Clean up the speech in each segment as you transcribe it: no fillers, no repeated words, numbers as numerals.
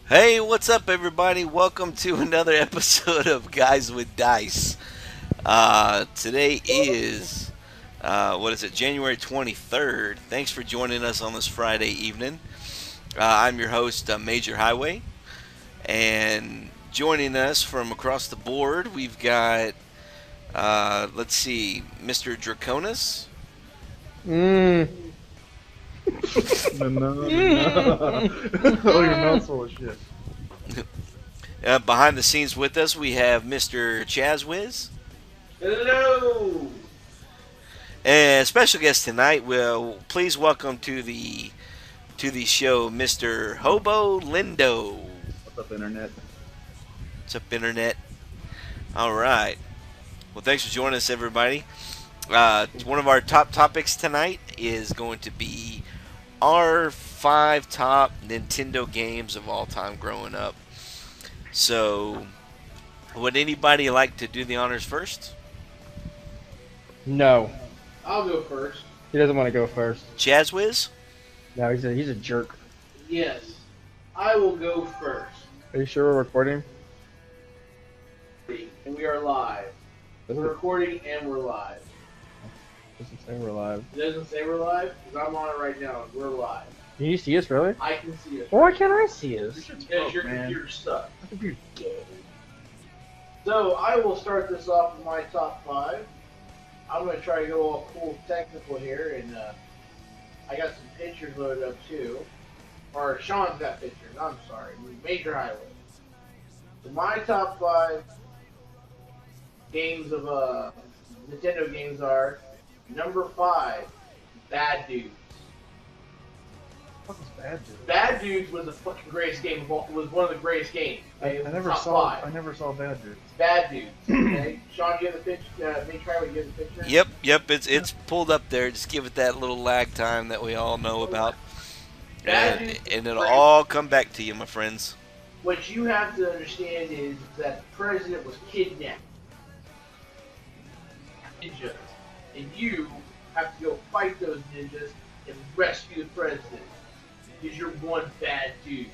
Hey, what's up, everybody? Welcome to another episode of Guys with Dice. Today is, what is it, January 23rd. Thanks for joining us on this Friday evening. I'm your host, Major Highway, and joining us from across the board, we've got, let's see, Mr. Draconis. Mmm. No, no, no. Oh, your mouth's full of shit. Behind the scenes with us, we have Mr. Chazwiz. Hello. And special guest tonight, will please welcome to the show, Mr. Hobo Lindo. What's up, internet? What's up, internet? All right. Well, thanks for joining us, everybody. One of our top topics tonight is going to be our 5 top Nintendo games of all time growing up. So, would anybody like to do the honors first? No, I'll go first. he doesn't want to go first. Chazwiz? No, he's a jerk. Yes, I will go first. Are you sure we're recording? And we are live. Does We're it, recording and we're live. does it say we're live? It doesn't say we're live because I'm on it right now and we're live. Can you see us really? I can see it. Well, why can't I see us? Because your man. computer's stuck. My computer's dead. So I will start this off with my top 5. I'm going to try to go all cool technical here, and I got some pictures loaded up too. Or Sean's got pictures. I'm sorry. Major Highway. So my top 5 games of Nintendo games are number 5, Bad Dudes. What was bad, dude? Bad Dudes was the fucking greatest game of all, was one of the greatest games. Okay? I never Top saw. 5. I never saw bad, dude. Bad Dudes. Okay, Sean, do you have the picture? Major Highway, do you have the picture? Yep, it's pulled up there. Just give it that little lag time that we all know about. Bad And, Dudes and was it'll great. all come back to you, my friends. What you have to understand is that the president was kidnapped. Ninjas. And you have to go fight those ninjas and rescue the president. Because you're one bad dude.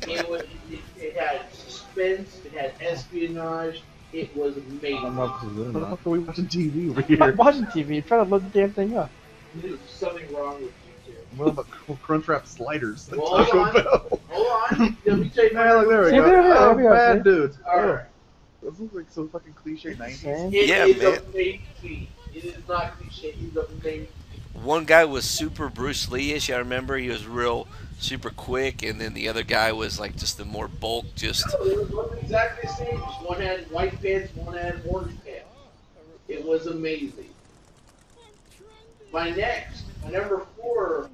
It had suspense, it had espionage, it was I don't know amazing. if this is it or What the not. fuck are we watching TV over I'm not here? watching TV. Trying to load the damn thing up. There's something wrong with you two. What about cool Crunchwrap sliders? Like Well, Taco hold Bell. Hold on. Let me tell you Yeah, look, there we See, go. there, Oh, we go, bad see? dudes. Alright. Those look like so fucking cliche 90s. Same. It Yeah, is man. amazing. It is not cliche. It is amazing. One guy was super Bruce Lee-ish. I remember he was real super quick, and then the other guy was like just the more bulk. Just No, they were both exactly the same. Just one had white pants, one had orange pants. It was amazing. My number 4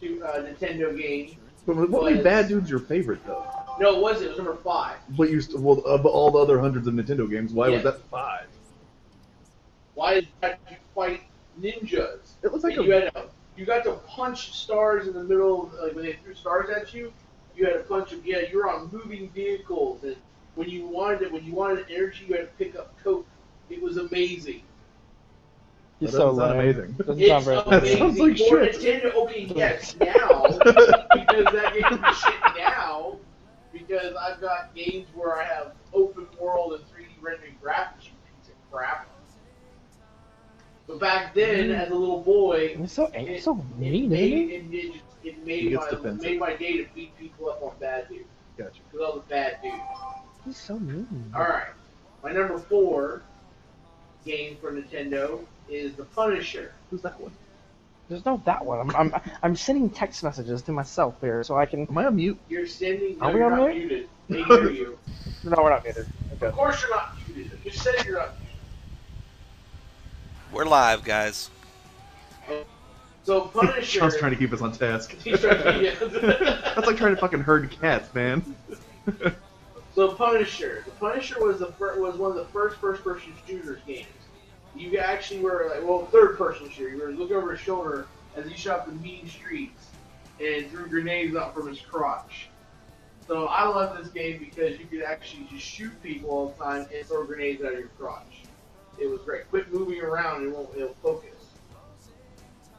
Nintendo game. But what made bad dudes your favorite though? No, it wasn't. It was number 5. But well, of all the other hundreds of Nintendo games, why was Yeah. that 5? Why did you fight ninjas? It looks like And you got to punch stars in the middle, like when they threw stars at you. You had to punch them. Yeah, you were on moving vehicles, and when you wanted energy, you had to pick up coke. It was amazing. He's That so doesn't sound lame. amazing. Doesn't It's sound very That amazing. sounds like For shit. Nintendo, okay, yes, now because that game is shit now. Because I've got games where I have open world and 3D rendering graphics. You piece of crap. But back then, as a little boy, He's so angry. So mean, it isn't he? made, it He made gets my defensive. made my day to beat people up on bad dudes. Gotcha. Because I was a bad dude. He's so mean. All right, my number 4 game for Nintendo is The Punisher. Who's that one? There's no that one. I'm sending text messages to myself here so I can. Am I on mute? You're sending. Are No, we you're on not there? muted. They hear you. No, we're not muted. Okay. Of course you're not muted. You said you're not we're live, guys. muted. So Punisher. Sean's trying to keep us on task. He's trying to That's like trying to fucking herd cats, man. So Punisher. The Punisher was one of the first first-person shooters games. You actually were like, well, third-person shooter. You were looking over his shoulder as he shot the mean streets and threw grenades out from his crotch. So I love this game because you could actually just shoot people all the time and throw grenades out of your crotch. It was great. Quit moving around and it'll focus.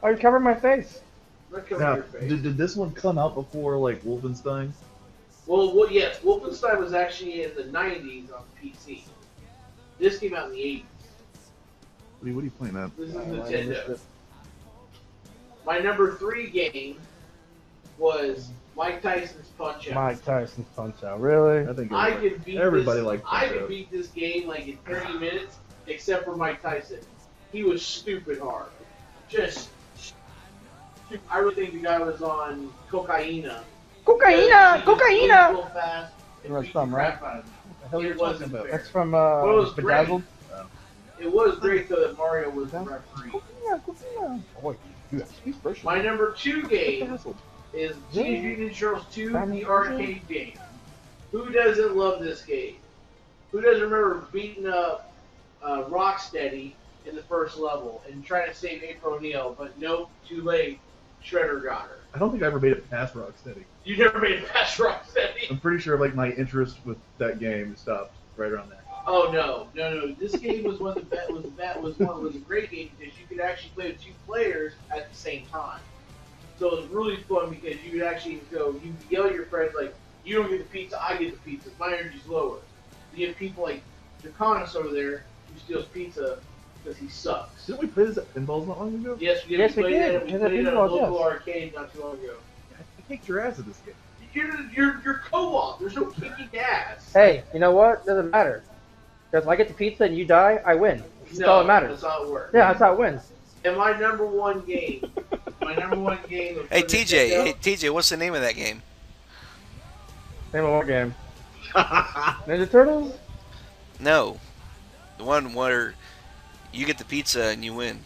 Oh, you covered my face. Not coming Now, to your face. did this one come out before like Wolfenstein? Well, yes, Wolfenstein was actually in the 90s on PC. This came out in the 80s. What are you playing at? This is I Nintendo. My number 3 game was Mike Tyson's Punch Out. Mike Tyson's Punch Out. Really? I think I could beat everybody this. likes I Punch could Out. beat this game like in 30 minutes, except for Mike Tyson. He was stupid hard. Just, I really think the guy was on cocaina. Cocaina! He Cocaina! was real fast and That's beat some, the right? crap out of him. What the hell are you It talking wasn't about? fair. That's from Well, it was great. Bedazzled. It was great though that Mario was the referee. Cocaina! Cocaina! Boy, you have speech first. My number 2 game Bedazzled. is Teenage Mutant Ninja Turtles 2, Batman the arcade game. Who doesn't love this game? Who doesn't remember beating up Rocksteady in the first level and trying to save April O'Neil, but nope, too late. Shredder got her. I don't think I ever made it past Rocksteady. You never made it past Rocksteady. I'm pretty sure like my interest with that game stopped right around there. Oh no! This game was one of the was a great game because you could actually play with 2 players at the same time. So it was really fun because you could actually go, you could yell at your friends like, "You don't get the pizza, I get the pizza. My energy's lower." You have people like Draconis over there who steals pizza because he sucks. Didn't we play this at pinballs not long ago? Yes, we did. Yes, we played did. it. We Yeah, played it at a pinball, local yes. arcade not too long ago. I kicked your ass at this game. You're co-op. There's no kicking ass. Hey, you know what? Doesn't matter. Because if I get the pizza and you die, I win. That's all that matters. That's how it works. Yeah, that's how it wins. And my number 1 game. My number 1 game. Hey TJ, what's the name of that game? Name of what game? Ninja Turtles? No, the one where you get the pizza and you win.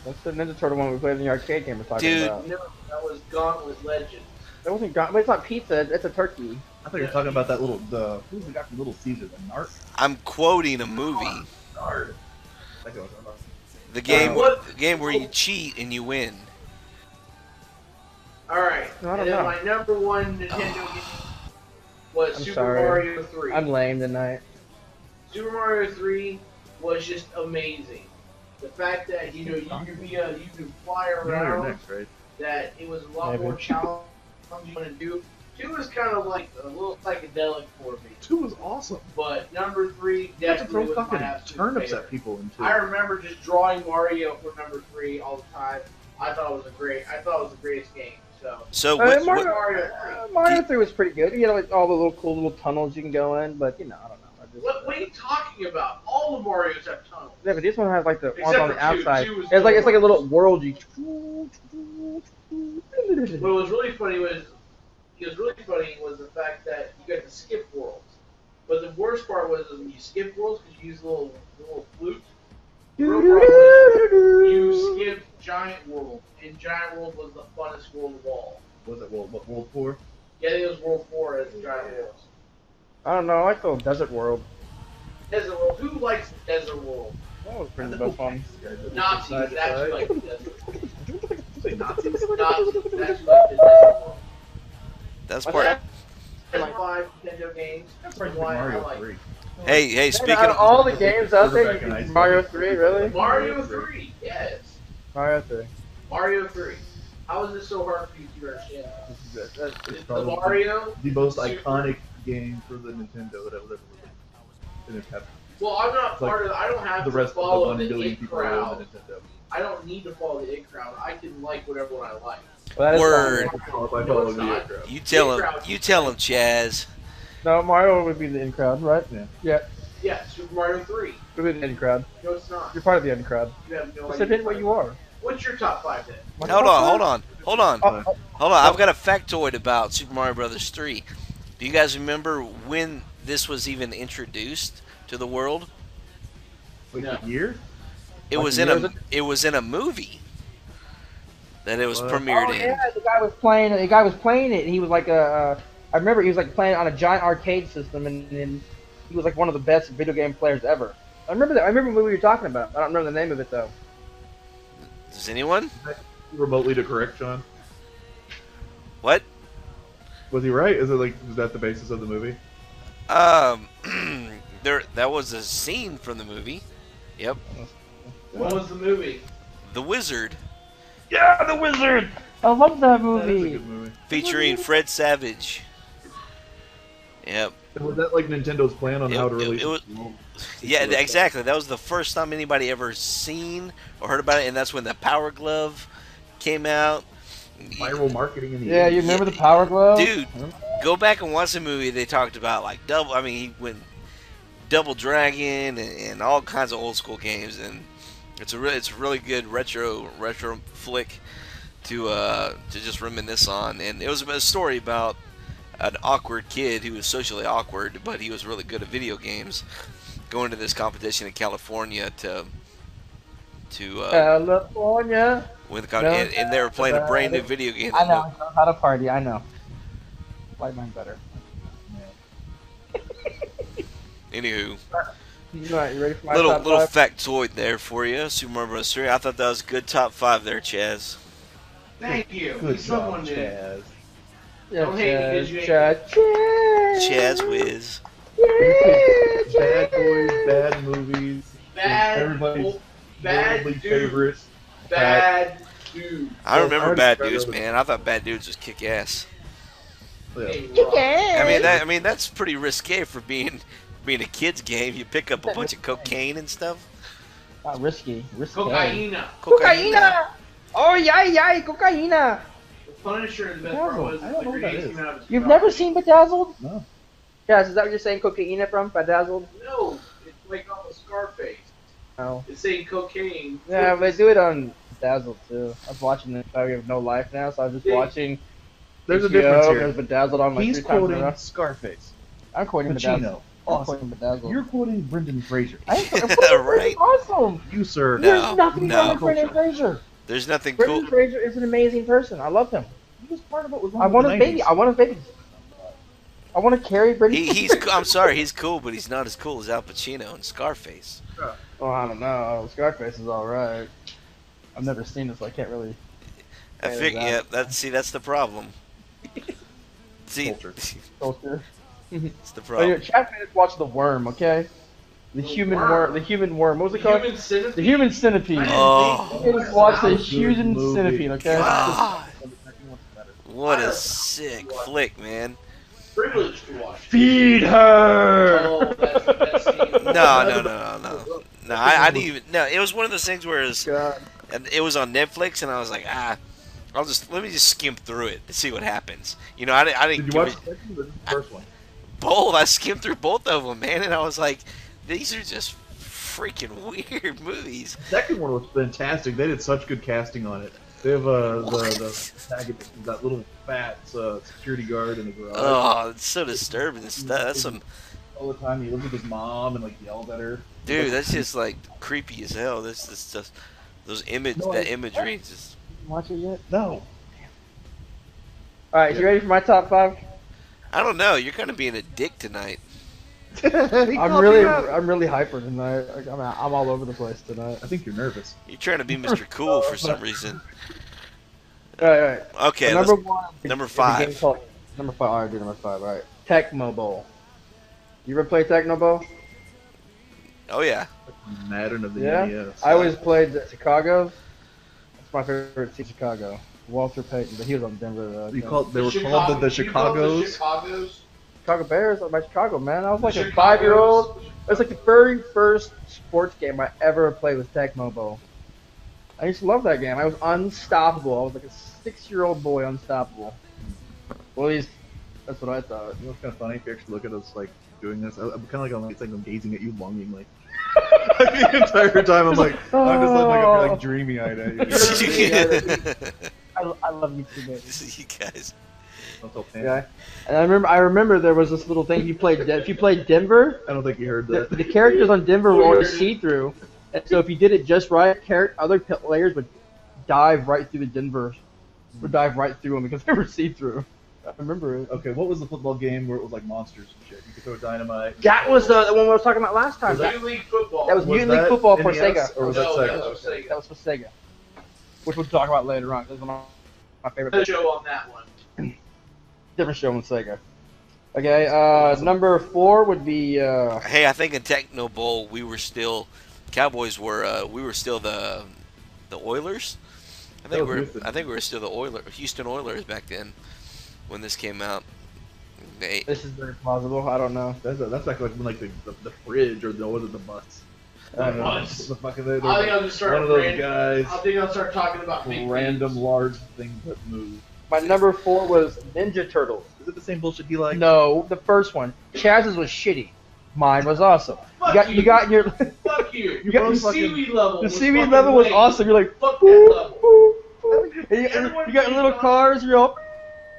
That's the Ninja Turtle one we played in the arcade game we're talking Dude. about. No, that was Gauntlet Legends. That wasn't but it's not pizza, it's a turkey. I thought you were talking about that who's the guy from Little Caesar, the Narc? I'm quoting a movie. Nard. That's what I was talking about. The game where you cheat and you win. Alright. No, I don't And then know. my number 1 Nintendo game was I'm Super sorry. Mario 3. I'm lame tonight. Super Mario 3 was just amazing. The fact that you could fly You're around, next, right? that it was a lot Maybe. more challenging to do. 2 was kind of like a little psychedelic for me. 2 was awesome. But number 3 You had to definitely throw was my fucking absolute turnips favorite. at people in 2. I remember just drawing Mario for number 3 all the time. I thought it was the greatest game. So Mario 3 was pretty good. You know, like all the little cool little tunnels you can go in, but you know, I don't know. what are you talking about? All the Marios have tunnels. Yeah, but this one has like the Except ones on for the two. outside. Two was It's like cool. a little world you. What was really funny was the fact that you got to skip worlds. But the worst part was when you skip worlds because you use a little flute. The real problem was you skipped Giant World, and Giant World was the funnest world of all. Was it World 4? Yeah, I think it was World 4 as Giant World. I don't know. I feel Desert World. Desert World. Who likes Desert World? That was pretty much fun. Nazis actually like the Desert World. Say Nazis? Nazis actually like the Desert World. That's What's part. that? There's 5 Nintendo games. That's That's right, why I Mario like 3. Hey, Man, speaking out of of all the games out there, Quarterback you and can ice Mario bucket. 3, really? Mario 3, yes. Mario 3. Mario 3. How is this so hard for you to understand? This is good. It's The probably Mario. the most Super- iconic game for the Nintendo that I've ever released. And it's had Well, I'm not It's like part of. I don't have the to rest of the follow 1 the billion it people who own crowd. the Nintendo. I don't need to follow the it crowd. I can like whatever one I like. Well, that is Word. fun. If I No, follow it's the not. crowd. you tell him, Chaz. No, Mario would be the in crowd, right? Yeah. Yeah, Yeah, Super Mario 3. would be the in crowd. No, it's not. You're part of the in crowd. You have no Just idea. admit what you are. What's your top 5 then? Hold on. Oh, Hold on. I've got a factoid about Super Mario Brothers 3. Do you guys remember when this was even introduced to the world? Wait, No. the year? It Like was the in year a it was in a movie that it was What? premiered Oh in. yeah, the guy was playing. The guy was playing it, and he was like I remember he was like playing on a giant arcade system, and he was like one of the best video game players ever. I remember that. I remember what we were talking about. I don't remember the name of it though. Does anyone? Remotely to correct, Sean? What? Was he right? Is that the basis of the movie? That was a scene from the movie. Yep. What was the movie? The wizard Yeah, The Wizard. I love that That is a movie. good movie. Featuring Fred Savage. Yep. Was that like Nintendo's plan on It- how to it- release it was- it? Yeah, exactly. That was the first time anybody ever seen or heard about it, and that's when the Power Glove came out. Viral marketing in the Yeah, 80s. you remember the Power Glove? Dude, go back and watch the movie. They talked about like double. I mean, he went Double Dragon and all kinds of old school games, and it's a really good retro flick to just reminisce on. And it was a story about an awkward kid who was socially awkward, but he was really good at video games. Going to this competition in California to California. win the and they were playing a brand new video game. I know how to party. I know. Like mine better. Anywho, Right, you ready for my little top little five? factoid there for you. Super Mario Bros. 3. I thought that was a good top 5 there, Chaz. Thank you. Good Someone job, did. Chaz. Yeah, Don't hate me 'cause you ain't Chaz Whiz. Bad boys, bad movies. Bad, Everybody's bad worldly dude. favorites. Bad dude. I remember already Bad started Dudes, with- man. I thought Bad Dudes was kick ass. Yeah. I mean that's pretty risque for being a kids game. You pick up a bunch of cocaine and stuff. Not risky. Risky. Cocaina. Cocaina. Oh yeah, cocaina. The Punisher, the best part was I don't know the what that grenades is. came out of his You've truck. never seen Bedazzled? No. Yes, is that what you're saying? Cocaina from Bedazzled? No, it's like almost Scarface. No. It's saying cocaine. Yeah, they do it on Bedazzled too. I was watching it. We have no life now, so I was just Yeah. watching. There's a HBO, difference There's here. Bedazzled on like He's 3 times in a row. quoting Scarface. I'm quoting Bedazzled. Pacino. I'm Awesome. quoting Bedazzled. You're quoting Brendan Fraser. I ain't quoting Right. Awesome. You, sir. No. There's nothing no. wrong with Brendan Fraser. There's nothing Brendan cool. Fraser is an amazing person. I love him. He was part of what was wrong I with want the his 90s. baby. I want his baby. I want to carry Brendan. He's I'm sorry, he's cool, but he's not as cool as Al Pacino and Scarface. Oh, I don't know. Scarface is all right. I've never seen it, so I can't really. I Yeah, think that- that's the problem. See, Culture. Culture. it's the Oh, problem. yeah, chat minutes watch The Worm, okay? The human Worm. worm. The human worm. What was it called? Human centipede. The human centipede. Oh. Just watch the Good human movie. centipede, okay? God, The second one's better. what a sick flick, man. Privileged to watch. Feed her. Oh, that's scene. No. I didn't even. No, it was one of those things where God. it was on Netflix, and I was like, let me just skim through it to see what happens. You know, I didn't Did you give watch it the second or the first one? both. I skimmed through both of them, man, and I was like, these are just freaking weird movies. The second one was fantastic. They did such good casting on it. They have the protagonist, that little fat security guard in the garage. Oh, it's so disturbing. That's some All the time he lived with his mom and like yelled at her. dude. That's just like creepy as hell. This just those imagery. Just Watch it yet? No. All right, you ready for my top 5? I don't know. You're kind of being a dick tonight. I'm really hyper tonight. Like, I'm all over the place tonight. I think you're nervous. You're trying to be Mr. Cool for some reason. All right. Okay, So let's, number 1. number is a game 5. called- Number 5. All right, do number 5. All right. Tecmo Bowl. You ever play Tecmo Bowl? Oh yeah. Madden of the Yeah. NES. I always played the Chicago. That's my favorite team, Chicago. Walter Payton, but he was on Denver. They were called the You call them the Chicagos. Chicagos? Chicago Bears. My Chicago, man. I was like a Chicagos. 5-year-old. It was like the very first sports game I ever played was Tecmo Bowl. I used to love that game. I was unstoppable. I was like a 6-year-old boy, unstoppable. Well, at least that's what I thought. You know what's kind of funny if you actually look at us like doing this? I'm kind of like I'm gazing at you longingly. The entire time I'm like I'm just like dreamy eyed at you. I love you too, baby. You guys. Don't tell Pam. Yeah. And I remember there was this little thing. If you played Denver, I don't think you heard the that. characters on Denver were always see-through, and so if you did it just right, other players would dive right through would dive right through them because they were see-through. I remember it. Okay, what was the football game where it was like monsters and shit? You could throw dynamite. That was the one we were talking about last time. Was that- Youth League football. That was Was Youth League that football for NES, Sega. or was No, that that Sega? was Sega. That was for Sega, which we'll talk about later on. This is one of my favorite. The show on that one. Different show on Sega. Okay, number 4 would be. Hey, I think in Techno Bowl we were still Cowboys were we were still the Oilers, I think we were still the Houston Oilers back then when this came out. This is very plausible. I don't know. That's like when the fridge or was it the bus? I don't know. I think I'll just start. One of those guys. I think I'll start talking about random large things that move. My number 4 was Ninja Turtles. Is it the same bullshit you like? No, the first one. Chaz's was shitty. Mine was awesome. You got your. Fuck you. You got the fucking- seaweed level. The seaweed level was awesome. You're like, Fuck that level. And you got little cars. You're all.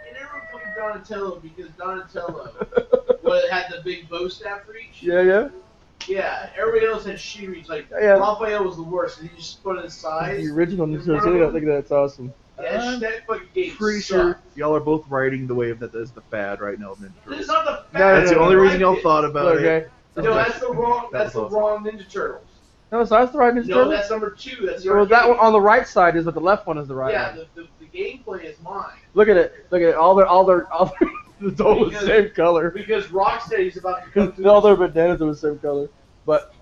And everyone fucking Donatello because Donatello had the big bow staff reach. Yeah. Yeah, everybody else had she reach. Like Yeah. Raphael was the worst, and he just put it aside. The original Ninja Turtles. I think that's awesome. Yeah, that fucking game Pretty sure y'all are both riding the wave that is the fad right now of Ninja This is Turtles. not the No, fad. That's the only reason y'all thought about it. Okay. No, that's the wrong. That's the That's wrong Ninja Turtles. No, so that's the right Ninja No, Turtles. that's number 2. That's the Well, that arcade. one on the right side is, but the left one is the right Yeah, one. the gameplay is mine. Look at it. All their it's all the Because- same color. Because Rocksteady's about to come through. All their bananas are the same color. But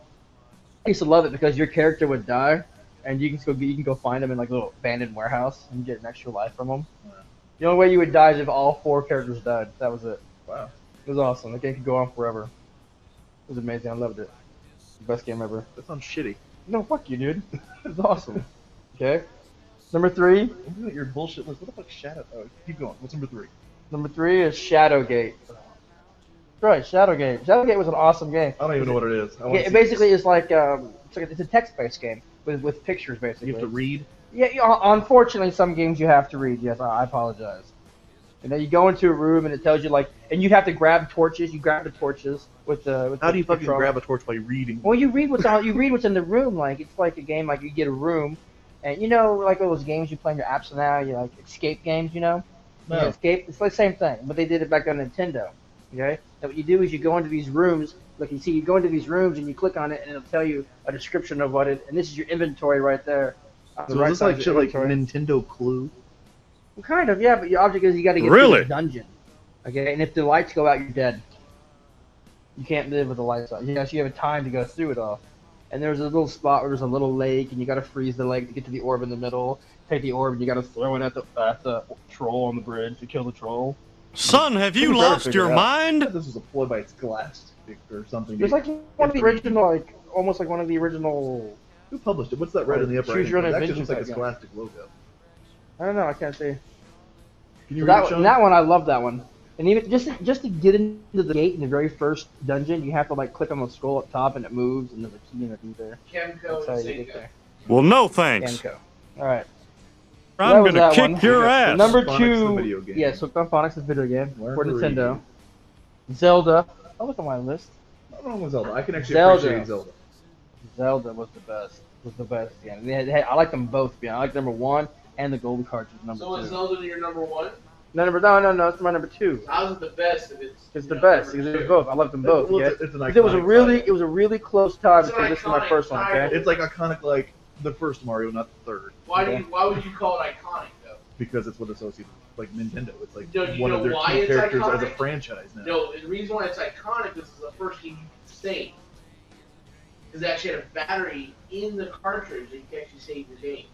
I used to love it because your character would die, and you can go find them in like a little abandoned warehouse and get an extra life from them. Wow. The only way you would die is if all 4 characters died. That was it. Wow. It was awesome. The game could go on forever. It was amazing. I loved it. Best game ever. That sounds shitty. No, fuck you, dude. It was awesome. Okay. Number 3. Looking at your bullshit list. What the fuck, Shadow? Oh, keep going. What's number 3? Number 3 is Shadowgate. Right, Shadowgate. Shadowgate was an awesome game. I don't even know what it is. I wanna It see basically is like it's a text-based game with pictures this. basically. You have to read. Yeah, unfortunately, some games you have to read. Yes, I apologize. And then you go into a room and it tells you and you have to grab torches. You grab the torches with the. How do you fucking control. grab a torch by reading? Well, you read what's in the room. Like it's like a game. Like you get a room, and like those games you play in your apps now. You like escape games. No. Yeah, escape. It's like the same thing, but they did it back on Nintendo. Okay. And what you do is you go into these rooms. Look, you go into these rooms and you click on it, and it'll tell you a description of what it. And this is your inventory right there. So is this like shit like Nintendo Clue? Well, kind of, yeah. But your object is you got to get through the dungeon. Okay. And if the lights go out, you're dead. You can't live with the lights on. You have a time to go through it all. And there's a little spot where there's a little lake, and you got to freeze the lake to get to the orb in the middle. Take the orb, and you got to throw it at the troll on the bridge to kill the troll. Son, have you lost your mind? This was a ploy by its glass or something. It's like one of the original, almost like one of the original. Who published it? What's that red in the upper Choose right? your own It actually adventure looks like a type game. Scholastic logo. I don't know. I can't see. Can you That read it, Sean? that one, I love that one. And even just to get into the gate in the very first dungeon, you have to click on the scroll up top, and it moves, and there's a key underneath there. Kemco That's how and you get Seiko. there. Well, no thanks. Gamco. All right. I'm That was gonna that kick one. your ass. Number Phonics, two. the video game. Yes, Hooked on Phonics, the video game Learn for to Nintendo. read. Zelda. Oh, look at my list. Nothing wrong with Zelda. I can actually Zelda. appreciate Zelda. Zelda was the best. Was the best game. I like them both. Yeah, I like number 1 and the golden cartridge number So 2. is Zelda your number 1? No, it's my number 2. How's it the best if it's? It's the best because they're both. I love them both. Well, Okay? it's an 'Cause it was a iconic really, title. close tie It's an because this is my iconic first one. Okay. title. It's like iconic, like the first Mario, not the third, Why Okay. why would you call it iconic though? because it's what associated with like Nintendo. It's like Do you one know of their why key it's characters as a iconic? franchise now. No, the reason why it's iconic is the first game you saved. Because they actually had a battery in the cartridge that you can actually save your game.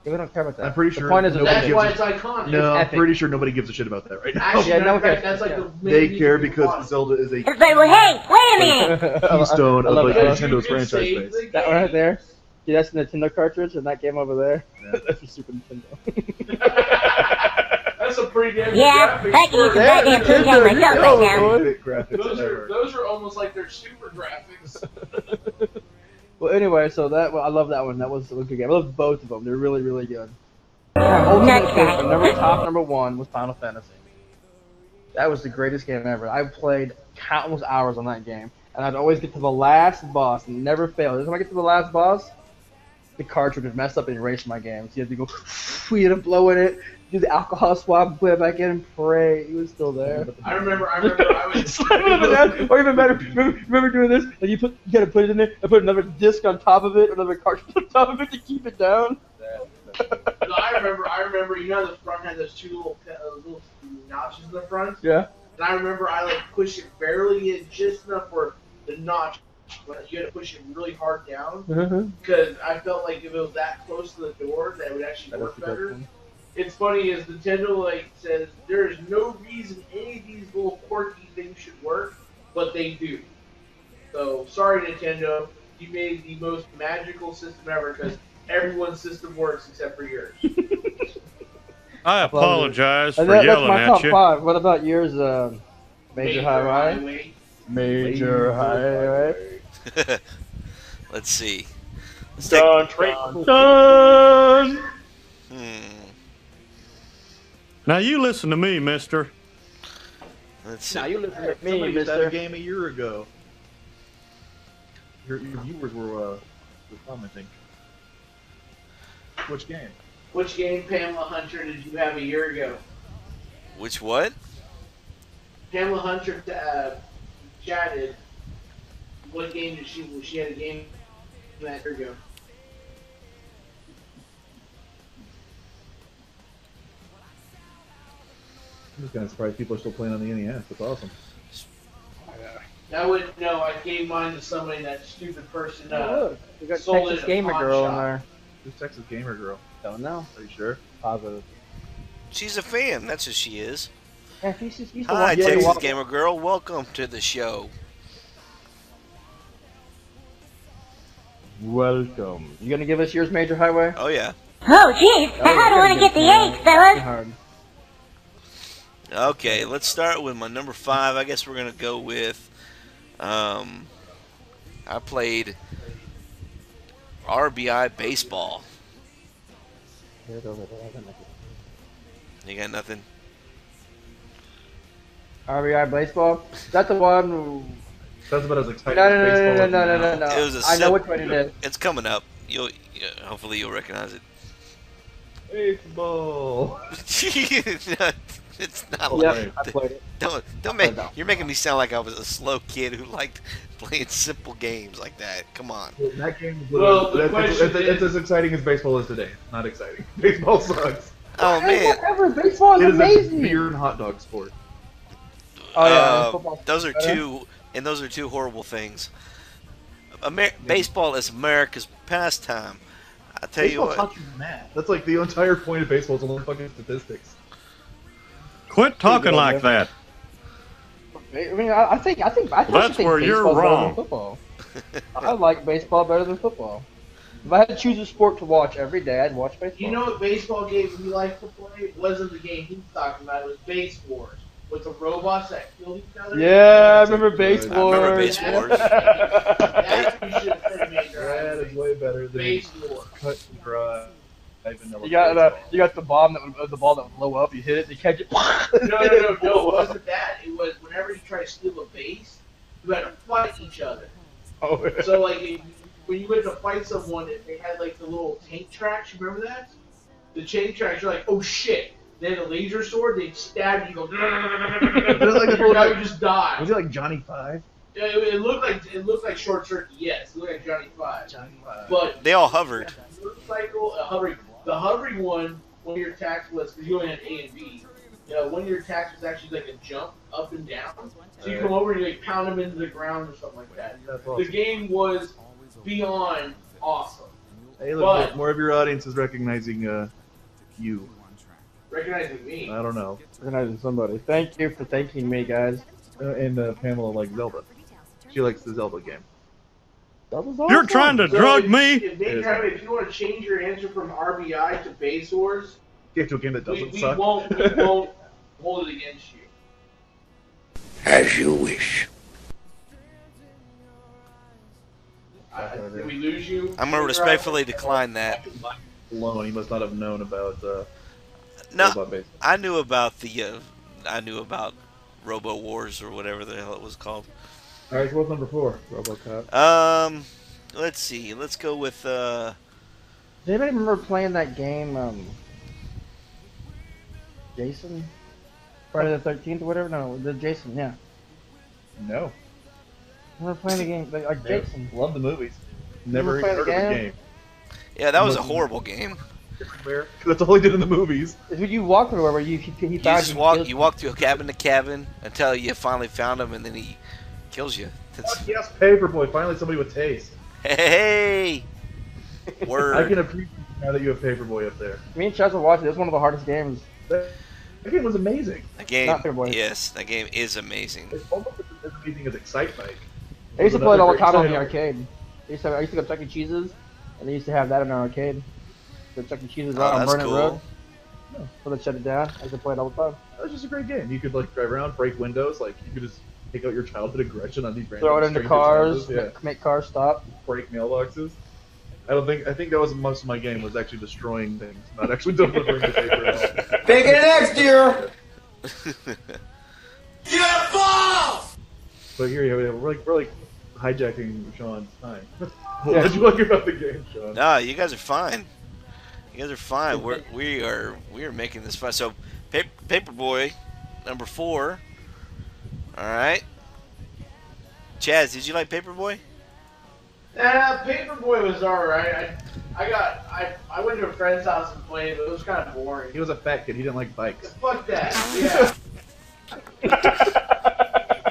Yeah, we don't care about that. I'm pretty The sure point is, nobody That's gives why a- it's iconic. No, I'm epic. pretty sure nobody gives a shit about that right now. Actually, Yeah, matter no of fact, one that's like cares. the main They reason care you because want it. Zelda is a It's like, well, hey, wait a minute. keystone I of love like that. Because you Nintendo's can franchise save base. the That one right game. there. See, that's the Nintendo cartridge, and that game over there. Yeah. That's for Super Nintendo. That's a pretty damn good Yeah, graphics I can use for- the goddamn Nintendo, game myself you right know, now. boy. Big graphics Those ever. are those are almost like they're super graphics. Well, anyway, so I love that one. That was a good game. I love both of them. They're really, really good. Ultimate Fighter, number 1 was Final Fantasy. That was the greatest game ever. I played countless hours on that game, and I'd always get to the last boss and never fail. Every time I get to the last boss, the cartridge would mess up and erase my game. So you have to go, you had to blow in it, do the alcohol swab, put it back in, and pray it was still there. I remember I was Or even better, remember doing this? And you gotta put it in there and put another disc on top of it, another cartridge on top of it to keep it down. I remember you know the front had those two little notches in the front? Yeah. And I remember I pushed it barely in just enough for the notch but you had to push it really hard down Mhm. because I felt like if it was that close to the door, that it would actually work better. It's funny is Nintendo like says there is no reason any of these little quirky things should work, but they do. So sorry Nintendo, you made the most magical system ever because everyone's system works except for yours. I apologize for That's yelling my at top you. 5. What about yours, Major Highway? Major Highway. Let's see. Let's Dun, take, dun. hmm, Now you listen to me, mister. let's see. Now you listen to me, Somebody just had a mister. game a year ago. Your viewers were commenting. Which game? Which game, Pamela Hunter, did you have a year ago? Which what? Pamela Hunter chatted. What game did she? She had a game that year ago. I'm just kind of surprised people are still playing on the NES. That's awesome. I wouldn't know. I gave mine to somebody. That stupid person. Look, we got sold Texas it at a Gamer pawn Girl in shop. there. Who's Texas Gamer Girl? Don't know. Are you sure? Positive. She's a fan. That's who she is. Yeah, he's used to Hi, watch Texas Walk- Gamer Girl. Welcome to the show. Welcome. You gonna give us yours, Major Highway? Oh yeah. Oh, jeez. I don't want to get the egg, fellas. Hard. Okay, let's start with my number 5. I guess we're gonna go with. I played RBI baseball. You got nothing? RBI baseball. Is that the one? That's about as exciting No, as no, no, baseball no, is no, no, now. no, no. It was a I know sim- which one it is. It's coming up. Hopefully you'll recognize it. Baseball. It's not Yep, like I played it. don't make. You're making me sound like I was a slow kid who liked playing simple games like that. Come on. That game is Well, the literally- question it's as exciting as baseball is today. Not exciting. Baseball sucks. Oh man. Whatever. Baseball It is is a amazing. beer and hot dog sport. Oh yeah, and football. Those are two horrible things. Baseball is America's pastime. I tell you Baseball what. taught you math. That's like the entire point of baseball is to learn fucking statistics. Quit talking like that. I mean, I think That's think where you're baseball's better wrong. than football. I like baseball better than football. If I had to choose a sport to watch every day, I'd watch baseball. You know what baseball game we like to play? It wasn't the game he was talking about. It was Base Wars with the robots that killed each other. Yeah, I remember baseball. I remember Base Wars. That's what you should have said, Major. That is way better than Base Wars. cut and dry. You got the ball that would blow up. You hit it, you catch it. No, it wasn't that. It was whenever you try to steal a base, you had to fight each other. Oh, yeah. So like when you went to fight someone, they had like the little tank tracks. You remember that? The tank tracks. You're like, oh shit. They had a laser sword. They stab you. Go. like Your guy would just die. Was it like Johnny Five? It looked like Short Circuit. Yes, it looked like Johnny Five. But They all hovered. motorcycle, the hovering one of your attacks was because you only had A and B. One of your attacks was actually like a jump up and down. So you come over and you like pound them into the ground or something like that. That's The awesome. game was beyond awesome. Hey, look, But- more of your audience is recognizing you. Recognizing me. I don't know. Recognizing somebody. Thank you for thanking me, guys. And Pamela likes Zelda. She likes the Zelda game. That was You're awesome. trying to So drug if- me? If you want to change your answer from RBI to Base Wars, Get to a game that we doesn't suck. won't hold it against you. As you wish. Did we lose you? I'm gonna respectfully decline that. Alone, he must not have known about No, Robot Base. I knew about Robo Wars or whatever the hell it was called. All right, so what's number 4? RoboCop. Let's see. Let's go with Does anybody remember playing that game, Jason? Friday the 13th or whatever? No, the Jason, yeah. No. I remember playing the game, like Jason. Love the movies. Never Never even played heard the of the game? game. yeah, that was a horrible game. That's all he did in the movies. Is when you walk everywhere where he You found just walk through cabin to cabin until you finally found him, and then he kills you. That's, Fuck yes, Paperboy. Finally, somebody with taste. hey, word. I can appreciate now that you have Paperboy up there. Me and Chaz were watching. It was one of the hardest games. That game was amazing. That game, Not Paperboy. yes, that game is amazing. It's almost as amazing as Excite Bike. I used to play it all the time on the Great arcade. I used to go to Chuck E. Cheese's, and they used to have that in our arcade. The Chuck E. Cheese's Oh, out on that's Burnett cool. Road. So they shut it down. I used to play it all the time. That was just a great game. You could like drive around, break windows, like you could just take out your childhood aggression on these random Throw it into strangers' cars, houses. Yeah. make cars stop. Break mailboxes. I think that was most of my game was actually destroying things, not actually delivering the paper at all. Take it next year. But here, we're like hijacking Sean's time. What did you like about the game, Sean? No, you guys are fine. You guys are fine. We are making this fun. So, Paperboy, number 4. All right. Chaz, did you like Paperboy? Paperboy was alright. I went to a friend's house and played, but it was kind of boring. He was a fat kid. He didn't like bikes. Fuck that. Yeah.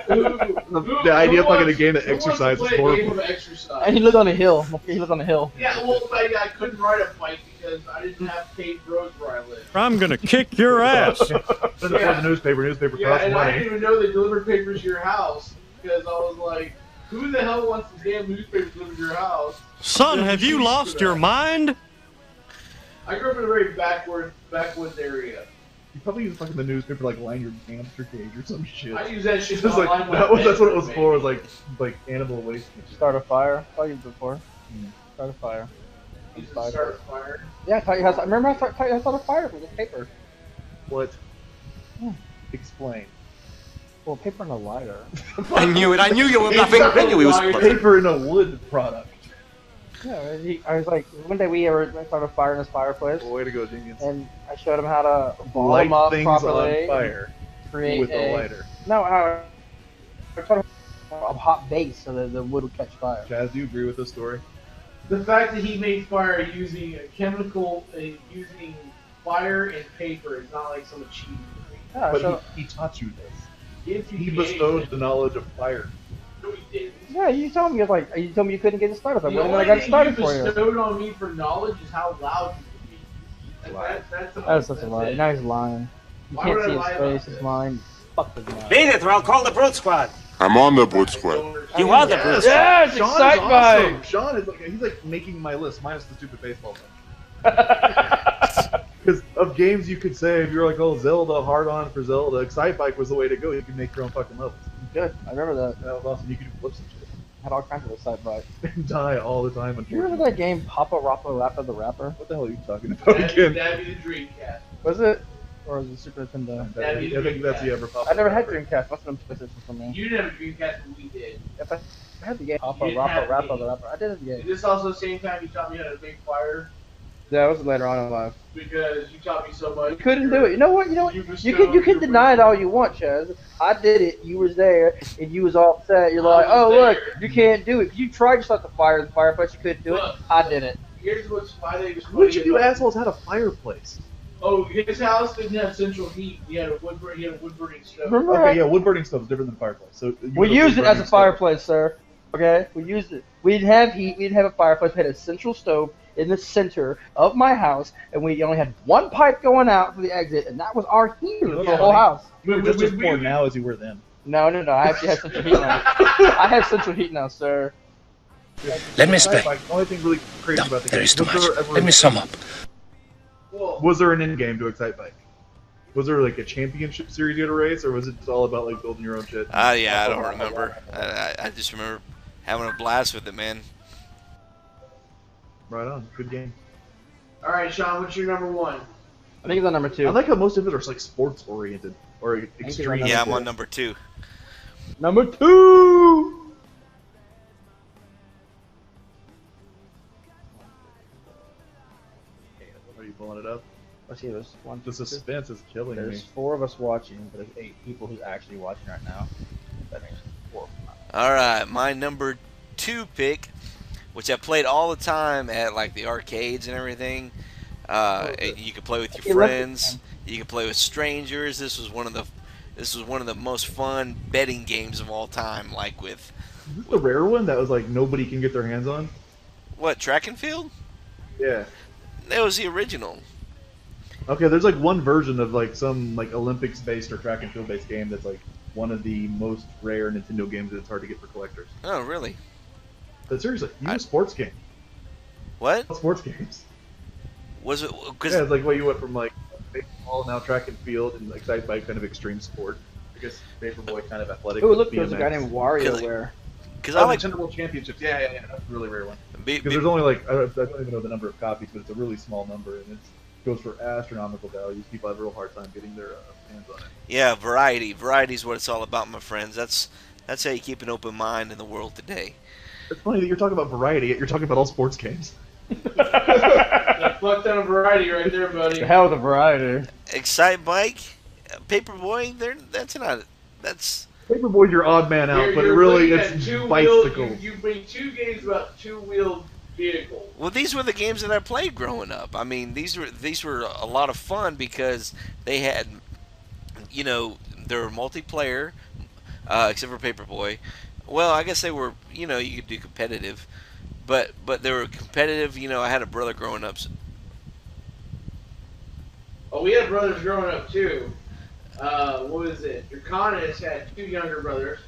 The idea of fucking a game that exercises Who wants to play a horrible. game of exercise? And he lived on a hill. He lived on a hill. Yeah, well, I couldn't ride a bike because I didn't have paved roads where I live. I'm gonna kick your ass. Then before the newspaper Yeah, costs and I money. didn't even know they delivered papers to your house because I was like, who the hell wants the damn newspaper delivered to your house? Son, have you lost your mind? I grew up in a very backwoods area. You probably use fucking the newspaper like line your hamster cage or some shit. I use that shit Just to like line my that's what it was bed, for. Was like animal waste. Start a fire. I used it before. Start a fire. Use it to start a fire. Yeah, I taught you how. Remember, I taught you how to start a fire with paper. What? Hmm. Explain. Well, paper and a lighter. I knew it. I knew you were bluffing. I knew he was bluffing. Paper in a wood product. Yeah, I was like, one day we started a fire in this fireplace, Well, way to go, genius. and I showed him how to ball Light them up things properly. on fire Create with a lighter. No, I taught him a hot base so that the wood would catch fire. Chaz, do you agree with this story? The fact that he made fire using a chemical, using fire and paper is not like some achievement. Yeah, But so, he taught you this. If He bestowed the knowledge of fire. No, he didn't. yeah, you told me you told me you couldn't get it started. I The went and only I got it thing started you for you. bestowed on me for knowledge is how loud you could be. That's That was such a lie. it. Now he's lying. You Why can't would I see lie his about face. He's this? lying. Fuck his lying. Beat it, or I'll call the brute squad. I'm on the Brute Squad. You are the brute squad. Yes, Sean Excite is awesome. Bike! Sean is he's like making my list minus the stupid baseball thing. Because of games you could say if you're like, oh, Zelda, hard on for Zelda, Excite Bike was the way to go. You could make your own fucking levels. Good. I remember that. That was awesome. You could do flips and shit. Had all kinds of Excite Bike. And die all the time. Do you remember that game, Papa Rappa Rappa the Rapper? What the hell are you talking about That'd again? be the Dreamcast. Was it? Or was it Super Nintendo? I think that's the ever I never had Dreamcast. Must have been PlayStation for me. You didn't have a Dreamcast, but we did. If I had the game Papa You didn't Rappa have Rappa the the Rapper. I did have the Is game. this also the same time you taught me how to make fire? Yeah, it was later on in life. Because you taught me so much. You couldn't do it. You know what? You can deny it all you want, Chaz. I did it. You was there, and you was all upset. You're like, I was oh look, there. you can't do it. You tried to start the fire in the fireplace. You couldn't do it. Look. I did it. Here's what's funny. What did you do? Assholes had a fireplace. Oh, his house didn't have central heat. He had a wood burning stove. Remember? Okay, yeah, wood burning stove is different than fireplace. So We used it as a fireplace, sir. Okay, we used it. We didn't have heat. We didn't have a fireplace. We had a central stove in the center of my house, and we only had one pipe going out for the exit, and that was our heater for the whole house. You were just as poor now as you were then. No. I actually have central heat now. I have central heat now, sir. Let me explain. The only thing really crazy No, about the there game is too was much. there ever- Let me sum up. Well, Was there an end game to Excite Bike? Was there like a championship series you had to race, or was it just all about like building your own shit? Yeah, I don't remember. I just remember having a blast with it, man. Right on, good game. all right, Sean, what's your number one? I think it's on number 2. I like how most of it are like sports oriented or extreme. Yeah, I'm on number 2. Number 2. Are you pulling it up? Let's see. There's one. The suspense is killing There's me. 4 of us watching, but there's 8 people who's actually watching right now. That makes 4. All right, my number 2 pick, which I played all the time at like the arcades and everything. You could play with your friends. You could play with strangers. This was one of the this was one of the most fun betting games of all time. Like with Is this the rare one that was like nobody can get their hands on? what, track and field? Yeah. That was the original. Okay, there's like one version of like some like Olympics-based or track and field-based game that's like one of the most rare Nintendo games that it's hard to get for collectors. Oh, really? But seriously, a sports game. What Sports games. was it? Because Yeah, it's like what you went from like baseball, now track and field, and like side by kind of extreme sport. I guess Paperboy kind of athletic. Oh, look, with there's a guy BMX. named WarioWare. I like Nintendo World Championships. Yeah, that's a really rare one. be, Because be, there's only like I don't even know the number of copies, but it's a really small number, and it goes for astronomical values. People have a real hard time getting their hands on it. yeah, variety. Variety is what it's all about, my friends. That's how you keep an open mind in the world today. It's funny that you're talking about variety, yet you're talking about all sports games. That fucked on a variety right there, buddy. The hell with a variety. Excite Bike, Paperboy. That's Paperboy's your odd man out, but You're really looking it's at two-wheeled- bicycles. You bring two games about two-wheeled vehicles. well. These were the games that I played growing up. I mean, these were a lot of fun because they had, they were multiplayer, except for Paperboy. Well, I guess they were. You could do competitive, but they were competitive. I had a brother growing up. Oh, we had brothers growing up too. What was it? Draconis had two younger brothers.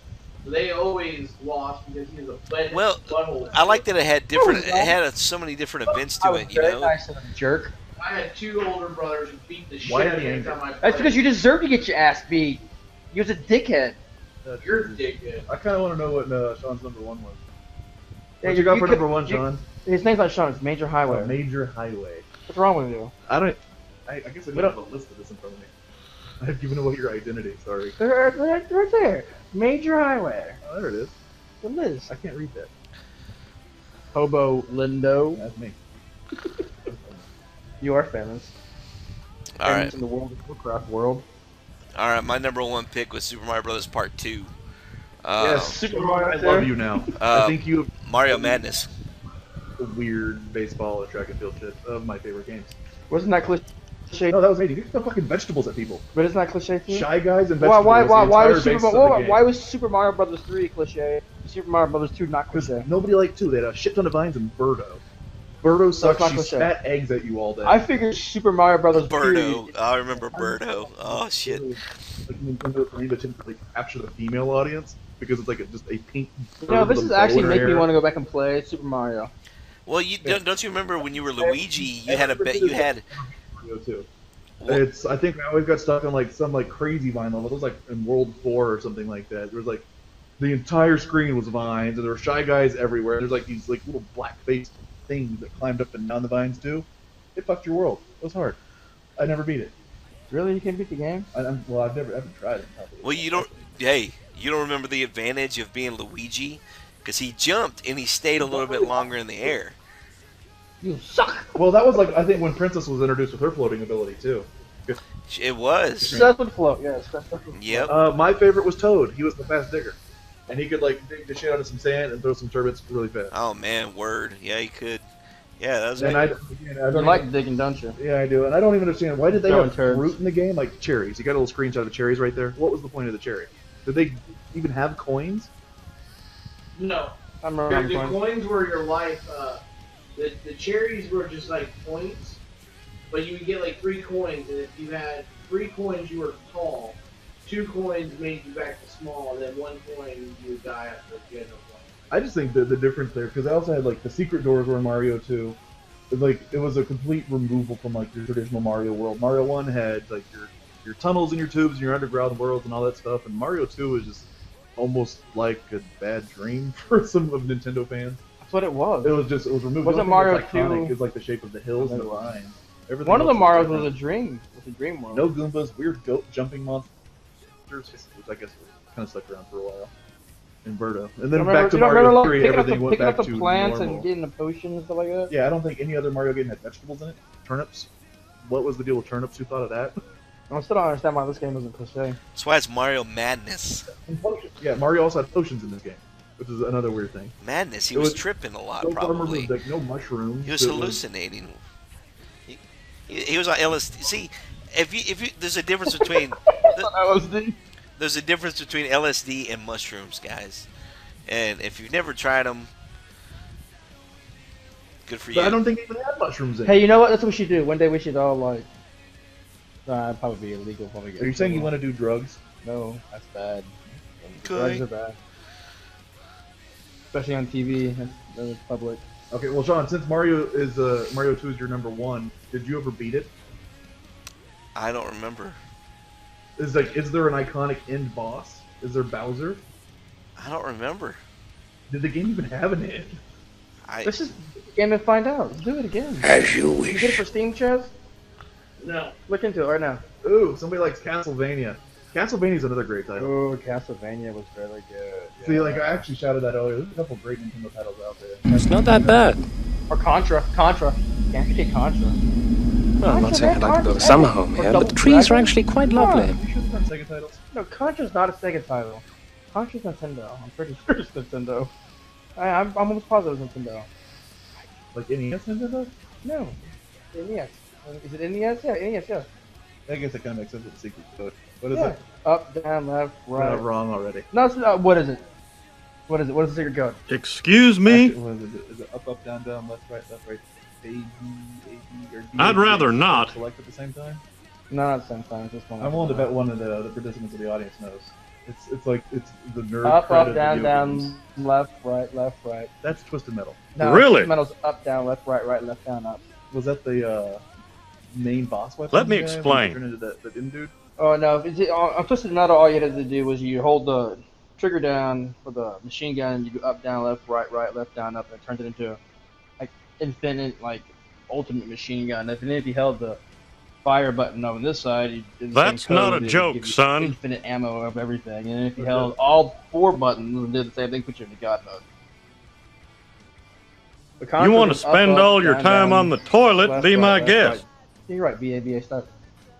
They always lost because he was a butthole. I like that it had different. It had so many different events to it. Very nice of him, jerk. I had two older brothers who beat the shit Why out of the me anger? every time I played. That's because you deserve to get your ass beat. You was a dickhead. You're a dickhead. I kind of want to know what Sean's number one was. Yeah, What you got for could- number one, you- Sean? His name's not Sean. It's Major Highway. Major Highway. What's wrong with you? I guess I don't have a list of this in front of me. I've given away your identity. Sorry. Right there. Major Highway. Oh, there it is. The Liz. I can't read that. Hobo Lindo. That's me. You are famous. All right, Famous in the World of Warcraft world. all right. My number one pick was Super Mario Brothers Part 2. Yes, Super Mario. I love you now. I think you have Mario Madness. the weird baseball and track and field shit of my favorite games. Wasn't that cliche? No, that was amazing. You can throw fucking vegetables at people. But isn't that cliche too? Shy Guys and Why, vegetables. why the was entire Super basis of the game. why was Super Mario Brothers 3 cliche? Super Mario Brothers 2 not cliche. Nobody liked two. They had a shit ton of vines and Birdo. Birdo sucks. not She cliche. spat eggs at you all day. I figured Super Mario Brothers 3. Birdo. I remember Birdo. Oh shit. Like Nintendo for me, but to like capture the female audience because it's like just a pink. You know, bird this with is a actually bow in her making me hair. want to go back and play Super Mario. Well, don't you remember when you were Luigi? You had Mario too. It's I think I always got stuck on like some like crazy vine level. It was like in World 4 or something like that. There was like the entire screen was vines, and there were Shy Guys everywhere. There's like these like little black faced things that climbed up and down the vines too. It fucked your world. It was hard. I never beat it. Really, you can't beat the game? I haven't tried it. Well, you don't. Hey, you don't remember the advantage of being Luigi? Because he jumped and he stayed a little bit longer in the air. You suck. Well, that was like I think when Princess was introduced with her floating ability too. It was. Successful float, yes. Yep. My favorite was Toad. He was the fast digger, and he could like dig the shit out of some sand and throw some turbines really fast. Oh man, word. Yeah, he could. Yeah, that was. And I don't You even- like digging, don't you? Yeah, I do, and I don't even understand why did they Throwing have turds. fruit in the game like cherries? You got a little screenshot of the cherries right there. What was the point of the cherry? Did they even have coins? No. I'm The around coins were your life. The cherries were just like points, but you would get like 3 coins, and if you had 3 coins, you were tall. 2 coins made you back to small, and then 1 coin you would die after you had no coins. I just think the difference there because I also had like the secret doors were in Mario 2. Like it was a complete removal from like your traditional Mario world. Mario 1 had like your tunnels and your tubes and your underground worlds and all that stuff, and Mario 2 was just almost like a bad dream for some of Nintendo fans. That's what it was. It was removed. Wasn't The only thing Mario that's iconic 2 is like the shape of the hills and the vines. Everything One of the else Marios different. was a dream. It was a dream world. No Goombas, weird goat jumping monsters, which I guess kind of stuck around for a while. And Birdo. And then back to Mario 3, everything went picking back up to the plants normal. and getting the potions and stuff like that? Yeah, I don't think any other Mario game had vegetables in it. Turnips. What was the deal with turnips? Who thought of that? I still don't understand why this game isn't cliche. That's why it's Mario Madness. And potions. Yeah, Mario also had potions in this game, which is another weird thing. Madness. He It was was- tripping a lot, No farmers probably. with, like, no mushrooms. He was It hallucinating. He was on LSD. See, if you, there's a difference between. LSD. there's a difference between LSD and mushrooms, guys. And if you've never tried them, good for you. But I don't think they even have mushrooms in. Hey, you know what? That's what we should do. One day we should all like. It'd probably be illegal. Probably. Are you saying you want to do drugs? No, that's bad. Okay. Drugs are bad, especially on TV. That's public. Okay, well, Sean, since Mario 2 is your number one, did you ever beat it? I don't remember. Is there an iconic end boss? Is there Bowser? I don't remember. Did the game even have an end? Let's just game and find out. Let's do it again. As you You get it wish. for Steam, Chaz? No. Look into it right now. Ooh, somebody likes Castlevania. Castlevania's another great title. Oh, Castlevania was really good. Yeah. See, like I actually shouted that earlier. There's a couple great Nintendo titles out there. It's not that bad. Or Contra. Can't forget Contra. Well, I'm not saying I'd like to build a Contra, summer hey. home Or here, Double but the trees are Dragon. actually quite Come on. lovely. You sure they're not Sega titles? No, Contra's not a Sega title. Contra's Nintendo. I'm pretty sure it's Nintendo. I'm almost positive it's Nintendo. Like NES Nintendo? No. NES. Is it NES? Yeah, NES, yeah. I guess it kind of makes sense with the secret code. What is Yeah. it? Up, down, left, right. Not wrong already. No, it's, what is it? What is it? What is the secret code? Excuse me? Actually, what is it? Is it up, down, left, right, A, B, or D? I'd rather not. Select at the same time? No, not the same time. It's just one. I'm willing to bet one of the participants of the audience knows. It's the nerd Up, credit up, of down, video down, games. left, right. That's Twisted Metal. No, Really? Metal's up, down, left, right, left, down, up. Was that the main boss weapon? Let me guy when you explain. turned into that in dude? Oh no! On Twisted Metal, all you had to do was you hold the trigger down for the machine gun, and you go up, down, left, left, down, up, and it turns it into like infinite, like ultimate machine gun. And then if you held the fire button on this side, you did the That's same not code, a it would joke, give you son. Infinite ammo of everything. And if you held all 4 buttons and did the same thing, put you into God mode. The You concept want to is up, spend up, all your down, time down, on the toilet? left, Be my left, guest. You're right. B-A-B-A start.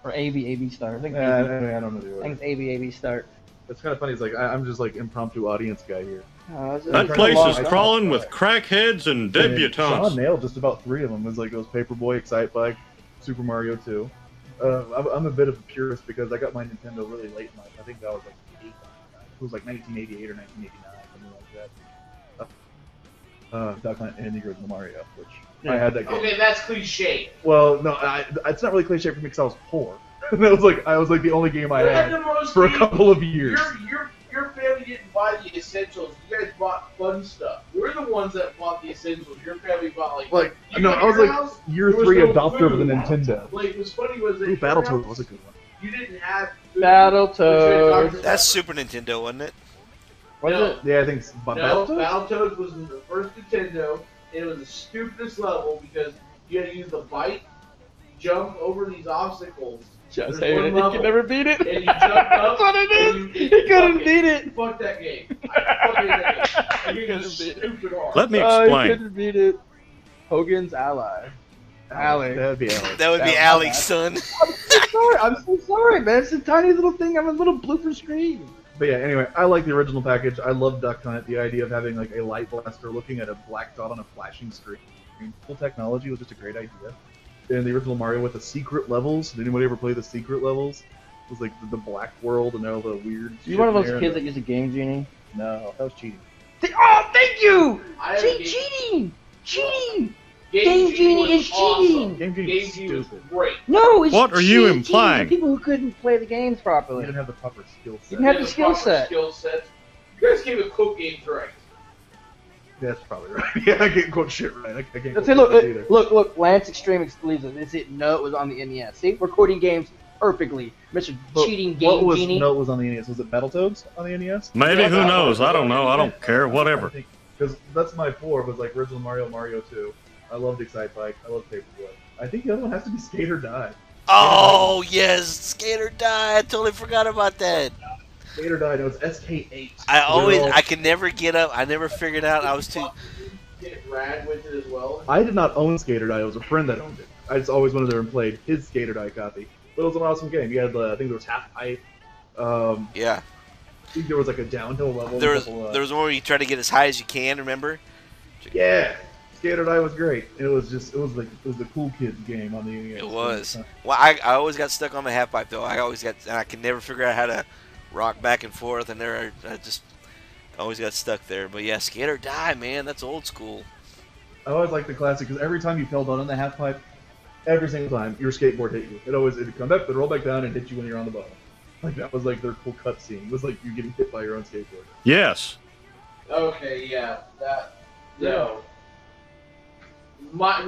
Or A-B-A-B start. I think I A-B. don't know the I order. think it's A-B-A-B start. It's kind of funny. It's like I'm just like impromptu audience guy here. That place is crawling with crackheads and And debutantes. Sean nailed just about 3 of them. It was like it was Paperboy, Excitebike, Super Mario 2. I'm a bit of a purist because I got my Nintendo really late in life. I think that was like 8. It was like 1988 or 1989, something like that. Duck Hunt and the original Mario, which I had that game. Okay, that's cliche. Well, no, it's not really cliche for me because I was poor. I was like the only game I You had the most for a games. couple of years. Your family didn't buy the essentials. You guys bought fun stuff. We're the ones that bought the essentials. Your family bought Like, you no, go to I was your like house, year there was 3 no adopter of the food. Nintendo. Like, what's funny was that Ooh, your Battletoads house, was a good one. you didn't have food. Battletoads. That's Super Nintendo, wasn't it? What is No. it? Yeah, I think No, Battletoads? Battletoads was the first Nintendo, and it was the stupidest level because you had to use the bite, jump over these obstacles. Just There's hated one it. He level, could never beat it. and you jumped up. That's what it and is. you- He couldn't fuck beat it. Fuck that game. I fucking hate that game. You're Couldn't beat it. stupid hard. Let me He explain. couldn't beat it. Hogan's ally. Ally. That'd be Alex. That would be That- Alex, son. I'm so sorry, man. It's a tiny little thing on a little blooper screen. But yeah, anyway, I like the original package. I love Duck Hunt. The idea of having like a light blaster looking at a black dot on a flashing screen. Full technology was just a great idea. And the original Mario with the secret levels. Did anybody ever play the secret levels? It was like the black world and all the weird. You one of shit those in there kids that and used a Game Genie? No, that was cheating. Oh, thank you! I had a game- Cheating! Cheating! Game Genie was is awesome. cheating. Game Genie is Game Genie was stupid. great. No, it's What are you cheating. implying? People who couldn't play the games You properly. didn't have the proper skill set. You didn't have They the skill proper set. Skill sets. You guys came with Cook games right. That's probably right. Yeah, I can't quote shit right. I can't Let's quote say, look, shit either. look, Lance Extreme exclusive. Is it? No, it was on the NES. See, recording games perfectly. Mr. But Cheating what Game was, Genie. No, it was on the NES. Was it Battletoads on the NES? Maybe, Yeah, who that knows? was I don't know. I don't care. Whatever. Because that's my 4 was like original Mario, Mario 2. I loved Excitebike. I loved Paperboy. I think the other one has to be Skate or Die. Oh, yes. Skater Die. I totally forgot about that. Skate or Die. No, it's SK8. I could never get up. I never figured out. I was too. Get Rad with it as well. I did not own Skate or Die. It was a friend that owned it. I just always went there and played his Skate or Die copy. But it was an awesome game. You had, I think there was half pipe. Yeah. I think there was like a downhill level. There was a couple, there was one where you try to get as high as you can. Remember? Yeah. Skate or Die was great. It was the cool kids game on the NES. It was. Well, I always got stuck on the half pipe though. I could never figure out how to rock back and forth, and I just always got stuck there. But yeah, skate or die, man. That's old school. I always like the classic because every time you fell down in the half pipe, every single time your skateboard hit you. It'd come up, it'd roll back down, and hit you when you're on the bottom. Like that was like their cool cutscene. It was like you getting hit by your own skateboard. Yes. Okay, yeah, that no. Mike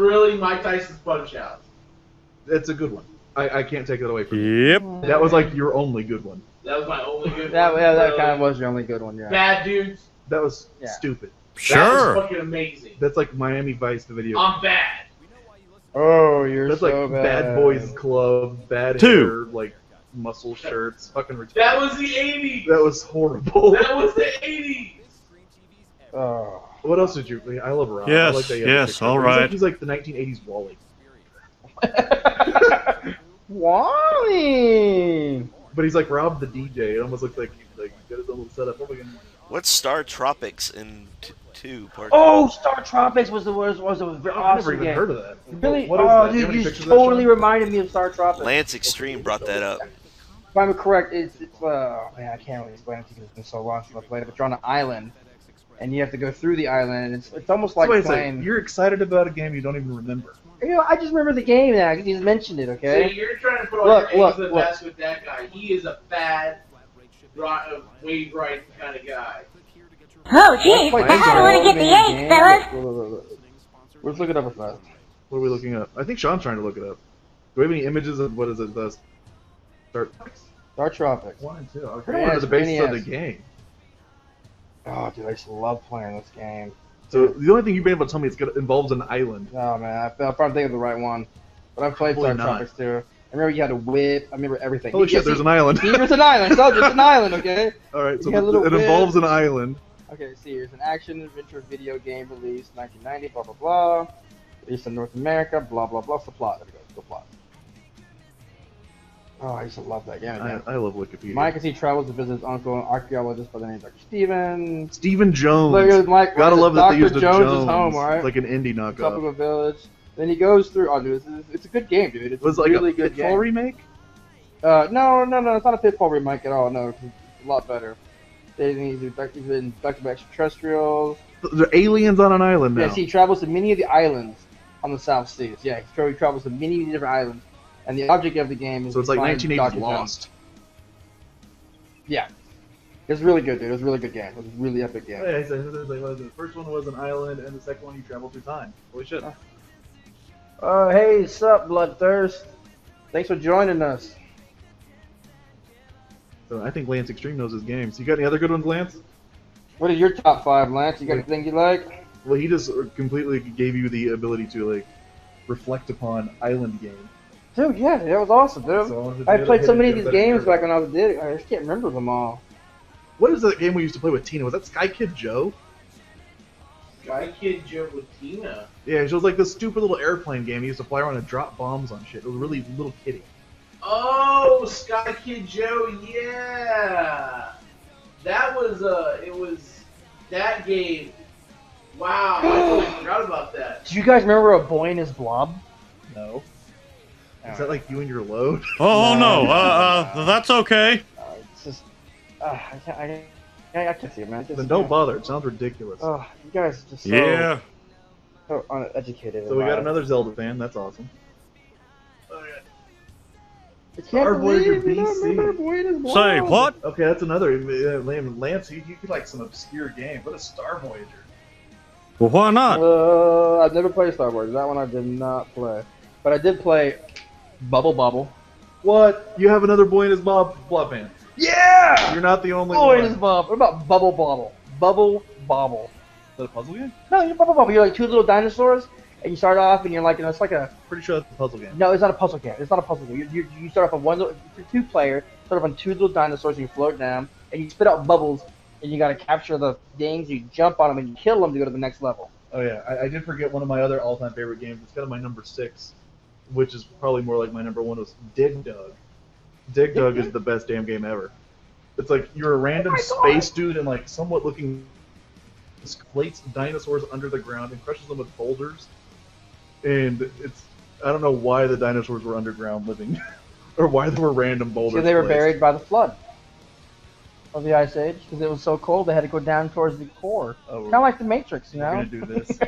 Tyson's Punch Out. It's a good one. I can't take that away from you. Yep. That was like your only good one. That was my only good That one. yeah, that Really. kind of was your only good one. Yeah. Bad Dudes. That was Yeah. stupid. That Sure. was fucking amazing. That's like Miami Vice, the video. I'm bad. Oh, you're That's so like bad. Bad Boys Club, bad Two. hair, like muscle shirts, fucking ridiculous. That was the 80s. That was horrible. That was the 80s. Oh. What else did you? I love Rob. Yes, I like that yes, picture. all right. He's like the 1980s Wally. Wally. But he's like Rob the DJ. It almost looks like he's like got his own little setup. Oh my god. What's Star Tropics in 2 part? Oh, Star Tropics was a very I've never awesome even game. heard of that. Really? What is Oh, that? Do you have dude, any you pictures of that, totally Sean? reminded me of Star Tropics. Lance Extreme brought that up. If I'm correct, it's man, I can't really explain it to you because it's been so long since I played it. But you're on an island, and you have to go through the island, and it's almost like So wait a second. playing. You're excited about a game you don't even remember. You know, I just remember the game now because you mentioned it. So Okay. you're trying to put all Look, your eggs in the look. basket with that guy. He is a bad, wave right kind of guy. Oh, geez, I don't want to get the eggs, fellas. Let's look it up fast. What are we looking up? I think Sean's trying to look it up. Do we have any images of what is it? The Star Tropics. 1 and 2. I Yes, remember the basis of the NES. game. Oh, dude, I just love playing this game. So the only thing you've been able to tell me is it involves an island. Oh man, I'm probably thinking of the right one. But I've played Probably Star not. Tropics too. I remember you had a whip. I remember everything. Holy shit, there's an island. See, there's an island. So there's an island, okay? Alright, so You had a little it whip. involves an island. Okay, see, here's an action adventure video game released 1990, blah blah blah. Released in North America, blah blah blah. What's the plot? There we go. The plot. Oh, I used to love that game. I love Wikipedia. Mike, as he travels to visit his uncle, an archaeologist by the name of Dr. Steven. Stephen Jones. Look at Mike. Gotta love that they Dr. used the Jones' Jones. home, all right? It's like an indie Top of knockoff. a village. Then he goes through. Oh, dude, it's a good game, dude. It's Was a it like really a good Pitfall game. remake? No, it's not a Pitfall remake at all. No, it's a lot better. They do back-to-back extraterrestrials. They're aliens on an island now. Yes, he travels to many of the islands on the South Seas. Yeah, he travels to many different islands, and the object of the game is So it's to like find 1980s Dr. Lost. Jones. Yeah, it's really good, dude. It was a really good game. It was a really epic game. Yeah, the first one was an island, and the second one you traveled through time. Holy shit. Hey, sup, Bloodthirst? Thanks for joining us. So I think Lance Extreme knows his games. You got any other good ones, Lance? What are your top 5, Lance? You got anything you like? Well, he just completely gave you the ability to like reflect upon island games. Dude, yeah, that was awesome, dude. So I played so many of these games back when I was a kid. I just can't remember them all. What is that game we used to play with Tina? Was that Sky Kid Joe? Guy Kid Joe with Tina. Yeah, it was like this stupid little airplane game. He used to fly around and drop bombs on shit. It was really little kitty. Oh, Sky Kid Joe, yeah. That was it was that game. Wow, I totally forgot about that. Do you guys remember A Boy and His Blob? No. Is that like you and your load? Oh no, that's okay. It's just, I can't see it, man. Then don't bother. It sounds ridiculous. Oh, you guys are just so, Yeah. so uneducated. So we got another Zelda fan. That's awesome. I can't Star Voyager believe you don't BC. remember A Boy and His Blob. Say what? Okay, that's another. Lance, you like some obscure game. What is Star Voyager? Well, why not? I've never played Star Wars. That one I did not play. But I did play Bubble Bobble. What? You have another boy in his blob fan. Yeah! You're not the only Boy one. and His Blob. What about Bubble Bobble? Bubble Bobble. Is that a puzzle game? No, you're Bubble Bobble. You're like two little dinosaurs, and you start off, and you're like, it's like a. Pretty sure that's a puzzle game. No, it's not a puzzle game. It's not a puzzle game. You start off on one little, two player, start off on two little dinosaurs, and you float down, and you spit out bubbles, and you gotta capture the things, you jump on them, and you kill them to go to the next level. Oh yeah, I did forget one of my other all-time favorite games. It's kind of my number 6, which is probably more like my number 1 was Dig Dug. Dig Dug is the best damn game ever. It's like you're a random space dude and like somewhat looking plates dinosaurs under the ground and crushes them with boulders. And it's I don't know why the dinosaurs were underground living, or why there were random boulders. So they were placed. buried by the flood. of the Ice Age because it was so cold they had to go down towards the core. Oh, Kind of like the Matrix, you we're know? gonna do this.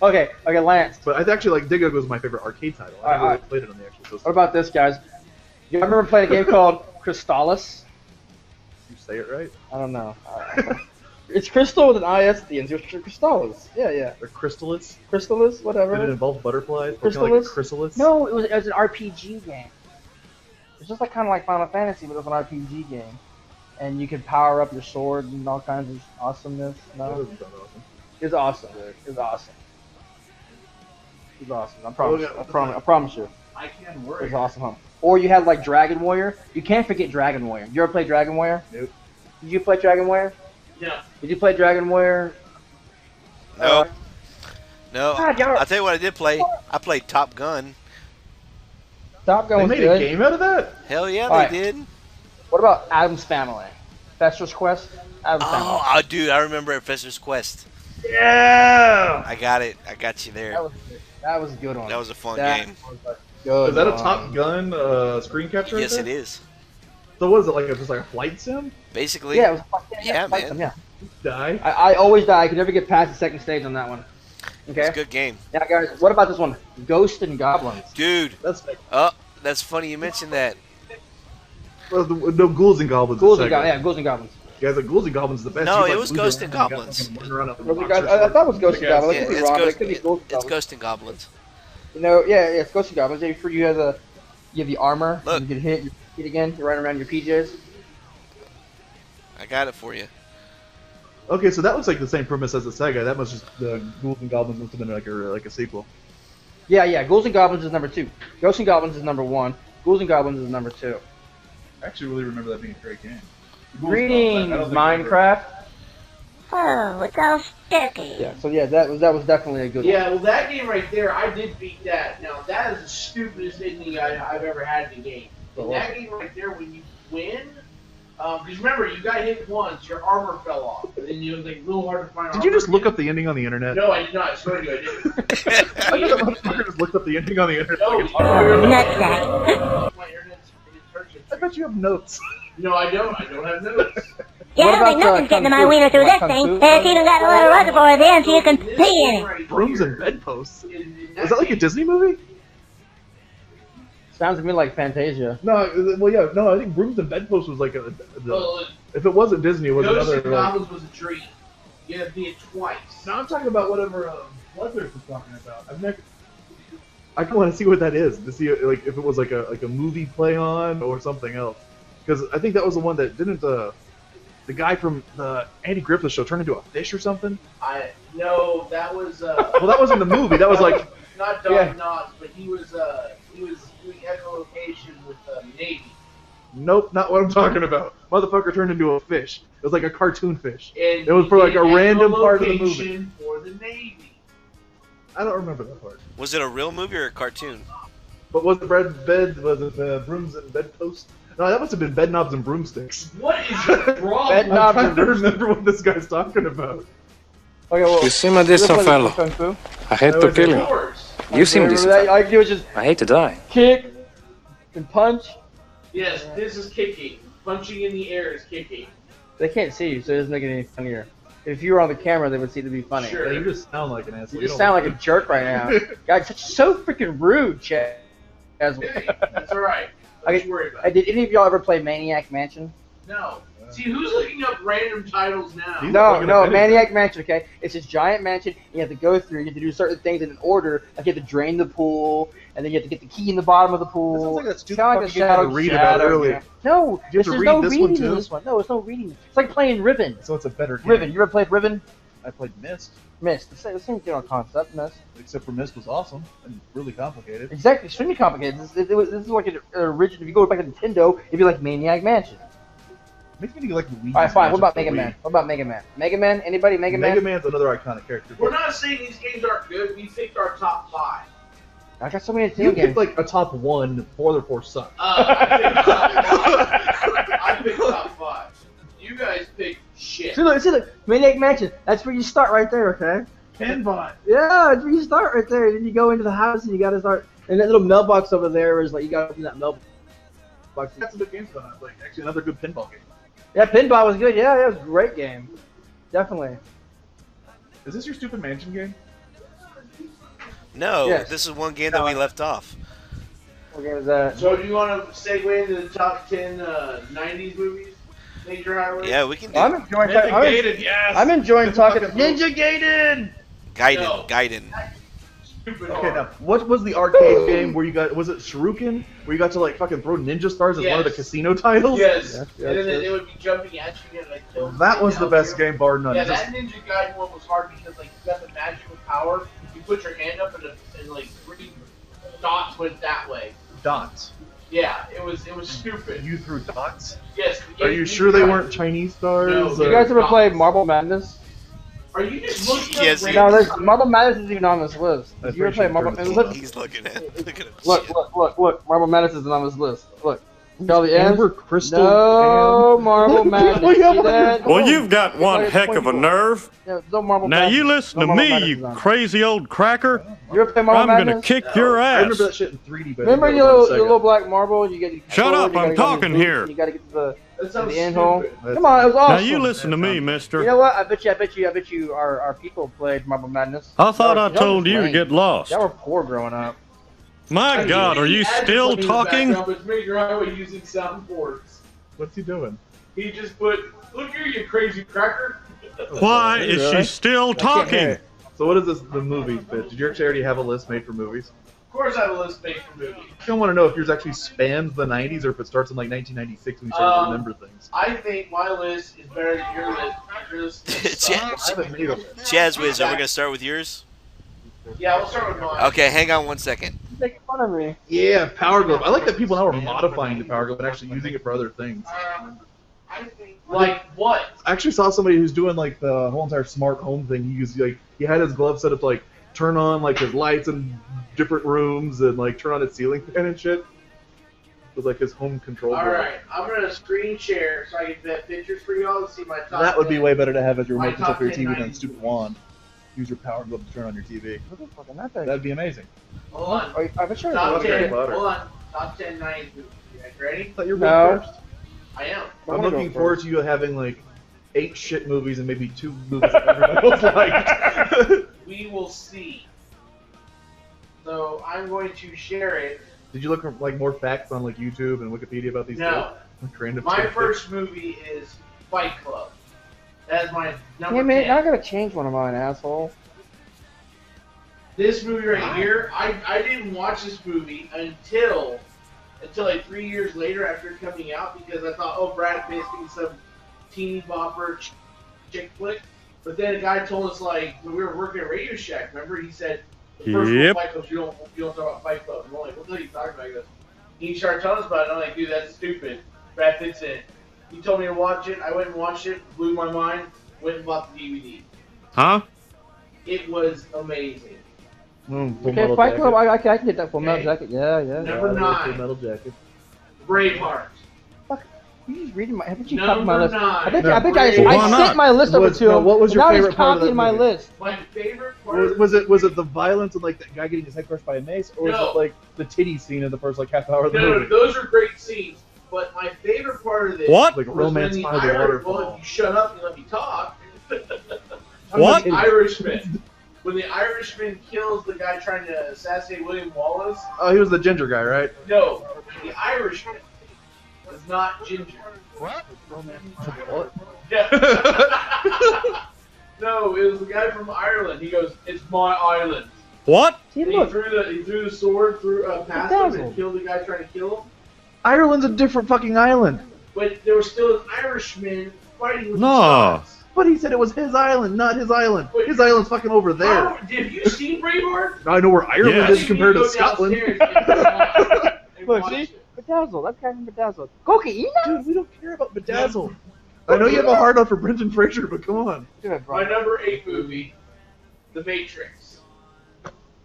Okay, Lance. But I actually like Dig was my favorite arcade title. I never really played it on the actual system. What about this, guys? I remember playing a game called Crystallis. You say it right? I don't know. It's Crystal with an IS at the end. It's Crystallis. Yeah. Or Crystallis? Crystallis, whatever. Did it involve butterflies? Crystallis? Kind of like a chrysalis? No, it was an RPG game. It's just like kind of like Final Fantasy, but it was an RPG game, and you could power up your sword and all kinds of awesomeness. That No, doesn't sound awesome. it was awesome. It was awesome. It was awesome. I promise. Oh, yeah. I promise you. I can't It worry. was awesome. Huh? Or you had like Dragon Warrior. You can't forget Dragon Warrior. You ever play Dragon Warrior? Nope. Did you play Dragon Warrior? No. Did you play Dragon Warrior? No. No. God, y'all- I'll tell you what I did play. I played Top Gun. Top Gun They was made good. a game out of that? Hell yeah, All right. they did. What about Adam's Family? Fester's Quest? Adam's Family. Oh, dude, I remember Professor's Quest. Yeah! I got it. I got you there. That was a good one. That was a fun That game. was a good Is that a one. Top Gun screen capture? Yes, it is. So what is it, like just like a flight sim? Basically. Yeah, it was fun. Yeah, like man. them, yeah. Die? I always die. I could never get past the second stage on that one. Okay? It's a good game. Now, guys, what about this one? Ghosts and Goblins. Dude. That's Oh, that's funny you mentioned that. well, no Ghouls and Goblins. Ghouls is and the Goblins. second. Yeah, Ghouls and Goblins. Yeah, the Ghouls and Goblins is the best. No, You, it like, was lose Ghosts your and hand, Goblins. you gotta run around with Ghouls and monsters. Goblins. I thought it was Ghosts and Yeah, Goblins. Yeah, I could be it's wrong, but Ghost, it could be Ghosts and it's Goblins. Ghost and Goblins. You know, yeah, it's Ghosts and Goblins. You have the armor. Look. You get hit. You hit again. You're running around your PJs. I got it for you. Okay, so that looks like the same premise as the Sega. That must just the Ghouls and Goblins must have been like a sequel. Yeah. Ghouls and Goblins is number 2. Ghosts and Goblins is number 1. Ghouls and Goblins is number 2. I actually really remember that being a great game. Greetings, Minecraft. Oh, it's all sticky. Yeah. So yeah, that was definitely a good one. Yeah, well, that game right there, I did beat that. Now, that is the stupidest ending I've ever had in a game. And that game right there, when you win, because remember, you got hit once, your armor fell off, and then it was like a little hard to find. Did you just look up the ending on the internet? No, I did not. I swear to you, I didn't. I think that motherfucker just looked up the ending on the internet. No, Like, Nutsack. my internet's I bet you have notes. No, I don't. I don't have notes. Yeah, What I don't think about, nothing's getting to Kung my Fu? wiener through Like this Kung thing. Fu? It's even got a little rocket for at the end so you can This pee game in it. right Brooms here, and bedposts. in Is that like a Disney movie? Sounds to me like Fantasia. No, well, yeah, no. I think Brooms and Bedposts was like Well, if it wasn't Disney, it was Ghosts another. and Like, Goblins was a dream. You had to be it twice. no, I'm talking about whatever Blizzard was talking about. I kind of want to see what that is to see like if it was like a movie play on or something else. Because I think that was the one that didn't the guy from the Andy Griffith Show turn into a fish or something. No, that was Well, that wasn't the movie. That was like not Doc Yeah. Knotts, but he was doing echolocation with the Navy. nope, not what I'm talking about. Motherfucker turned into a fish. It was like a cartoon fish. And It was for like a he did random part of the movie. echolocation for the Navy. I don't remember that part. Was it a real movie or a cartoon? But was it Was it Brooms and Bedposts? No, that must have been Bedknobs and Broomsticks. What is wrong? Bed I'm knobs trying and to remember what this guy's talking about. Okay, well, You seem a decent let's play fellow. Kung Fu. I hate to kill you. Yours. You seem Remember decent that? fellow. All I can do is just I hate to die. kick and punch. Yes, this is kicking. Punching in the air is kicking. They can't see you, so it doesn't make it any funnier. If you were on the camera, they would see it to be funny. Sure. Yeah, you just sound like an asshole. You just sound like a jerk right now. Guys, so freaking rude, Chad. Hey, that's alright. Okay, Don't you worry about it. Did any of y'all ever play Maniac Mansion? No. See, who's looking up random titles now? He's No, looking no, up Maniac Mansion, okay? It's this giant mansion, you have to go through, you have to do certain things in an order, like you have to drain the pool, and then you have to get the key in the bottom of the pool. That sounds like that stupid Kinda like fucking game I had to read about earlier. game. No, Did you have to there's read no this one reading too? in this one. No, it's no reading. It's like playing Ribbon. So it's a better game. Ribbon, you ever played Ribbon? I played Myst, Mist. The same general concept, Mist. except for Myst was awesome and really complicated. Exactly, extremely complicated. This is like an original. If you go back to Nintendo, it'd be like Maniac Mansion. Makes me think of like Luigi's Alright, fine. What about Mansion Mega for Man? Wii. What about Mega Man? Mega Man? Anybody? Mega Man? Mega Man's another iconic character. We're not saying these games aren't good. We picked our top 5. I got so many You Nintendo picked games. like a top 1, 4 or 4 suck. I picked top 5. You guys picked shit. See, look, Maniac Mansion. That's where you start right there, okay? Canbot. Yeah, that's where you start right there. Then you go into the house and you gotta start. And that little mailbox over there is like you gotta open that mailbox. Xbox. That's some good games going on. Like actually another good pinball game. Yeah, pinball was good. Yeah, it was a great game. Definitely. Is this your stupid mansion game? No, Yes. this is one game that we left off. What game is that? So do you want to segue into the top 10 90s movies? Major highways? Yeah, we can do I'm enjoying. Yes. I'm enjoying talking. fucking Ninja Gaiden. Gaiden. No. Gaiden. Stupid Okay, hard. now what was the arcade game where you got? Was it Shuriken? Where you got to like fucking throw ninja stars as one of the Yes. casino titles? Yes. Yes, And then yes. they would be jumping at you and like killing That you was and the best helping you. game, bar none. Yeah, Just- that Ninja Gaiden one was hard because like you got the magical power. You put your hand up and like 3 dots went that way. dots. Yeah, it was stupid. You threw dots? Yes. Are you sure they weren't Chinese stars? No. You guys ever played Marble Madness? Are you just looking up Yes, random- No, there's Marble Madness isn't even on this list. That's You ever pretty play sure Marble? it's And look, He's looking at. Look at him. look. Marble Madness isn't on this list. Look. See all the ends? Amber Crystal. No Marble Madness. Look See at that? Well, you've got one heck of a nerve. Yeah, no Marble Now Madness. you listen No to Marble me, Madness you is on. crazy old cracker. You ever play Marble I'm Madness? gonna kick your I remember ass. that shit in 3D. But Remember I didn't your know it was little Sega. black marble? You get. Shut up, I'm talking here. You gotta get to the That sounds end stupid. hole. That's- Come on, it was awesome. Now you listen to me, You mister. know what? I bet you our people played Marble Madness. I thought I Y'all told was you to lame. get lost. Y'all were poor growing up. My God, are you still talking? But it's Major Highway using soundboards. What's he doing? He just put, look here, you crazy cracker. Why is she still talking? So what is this? The movies bit? Did you actually already have a list made for movies? Of course, I have a list made for movies. I don't want to know if yours actually spans the 90s or if it starts in like 1996 when you start to remember things. I think my list is better than your list. Your list sucks. I haven't made a list. Chazwiz, are we gonna start with yours? Yeah, we'll start with mine. Okay, hang on 1 second. You're making fun of me. Yeah, Power Glove. I like that people now are modifying the Power Glove and actually using it for other things. I think, like what? I actually saw somebody who's doing like the whole entire smart home thing. He used like he had his glove set up to like turn on like his lights in different rooms and like turn on his ceiling fan and shit. It was like his home control. All glove. right, I'm gonna screen share so I can get pictures for y'all to see my top. That would be 10. way better to have as your My remote control top for your 10 TV than a 90s stupid movies. wand. Use your Power Glove to turn on your TV. What the fuck am I thinking? That'd be amazing. Hold on. I bet you Top Louder, 10. louder. Hold on. Top 10 90s movies. You guys ready? I thought you were No. going first. I am. I I'm wanna go looking forward first. to you having like 8 shit movies and maybe 2 movies that everybody else liked. We will see. So I'm going to share it. Did you look for like more facts on like YouTube and Wikipedia about these? No. Like, random My tidbits? first movie is Fight Club. That is my number Damn it! 10. Now I gotta change one of mine, asshole. This movie right here, I didn't watch this movie until like 3 years later after it coming out because I thought, oh, Brad Pitt's being some teeny bopper chick flick. But then a guy told us like when we were working at Radio Shack, remember he said, the first Yep. Fight Club, you don't talk about Fight Club. And we're like, what the hell are you talking about? He goes, he started telling us about it. And I'm like, dude, that's stupid. Brad Pitt's in it. He told me to watch it. I went and watched it. Blew my mind. Went and bought the DVD. Huh? It was amazing. Full Okay, Metal Fight Jacket. Club. I can get that Full Metal Okay. Jacket. Yeah. Number Yeah, nine. Full Metal Jacket. Braveheart. You just reading my. I bet you copied my Number list. 9. I bet No. I Why sent not? my list over What's- to him. no, what was and your now he's favorite part of copying that my movie? list. My favorite part. Was it the violence and like that guy getting his head crushed by a mace, or was No. it like the titty scene in the first like half hour of the No, movie? those are great scenes. But my favorite part of this What? Like was romance when the by the Irish, well, waterfall. if you shut up and let me talk. What? The Irishman. When the Irishman kills the guy trying to assassinate William Wallace. Oh, he was the ginger guy, right? No, the Irishman was not ginger. What? Yeah. No, it was the guy from Ireland. He goes, "It's my island." What? See, And look. he threw the sword through past him Bedazzled. and killed the guy trying to kill him. Ireland's a different fucking island. But there was still an Irishman fighting with No. the Scots. But he said it was his island, not his island. His island's fucking over there. How, have you seen Braveheart? I know where Ireland Yes. is compared to Scotland. Look, see? Bedazzled. That's kind of Bedazzled. Cocaine? Dude, we don't care about Bedazzled. I know you have a hard on for Brendan Fraser, but come on. My number 8 movie, The Matrix.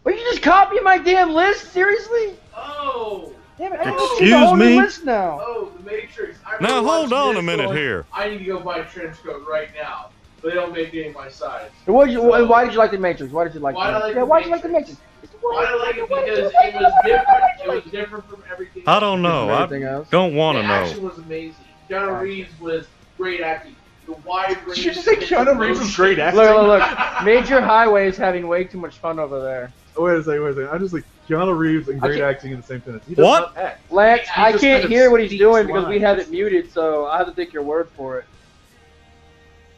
Are you just copying my damn list? Seriously? Oh, Damn it! I didn't Excuse see the whole new me? list now. The Matrix. I Now remember hold watching on a this minute going, here. I need to go buy a trench coat right now. but they don't make any of my sides. Why did you like the Matrix? Why did you like Why the did I like Yeah, the why did you like the Matrix? Matrix? Why did I like it? Because it was different. It was different from everything. I don't know. I Everything else. don't want to The know. action was amazing. Keanu Reeves was great acting. The wide range. Did you just say Keanu Reeves was great acting? Look. Major Highway is having way too much fun over there. Wait a second. I just like Keanu Reeves and great acting in the same sentence. He does What? not act. Lance, He I just can't kind of hear what he's speaks doing because we lines. have it muted, so I have to take your word for it.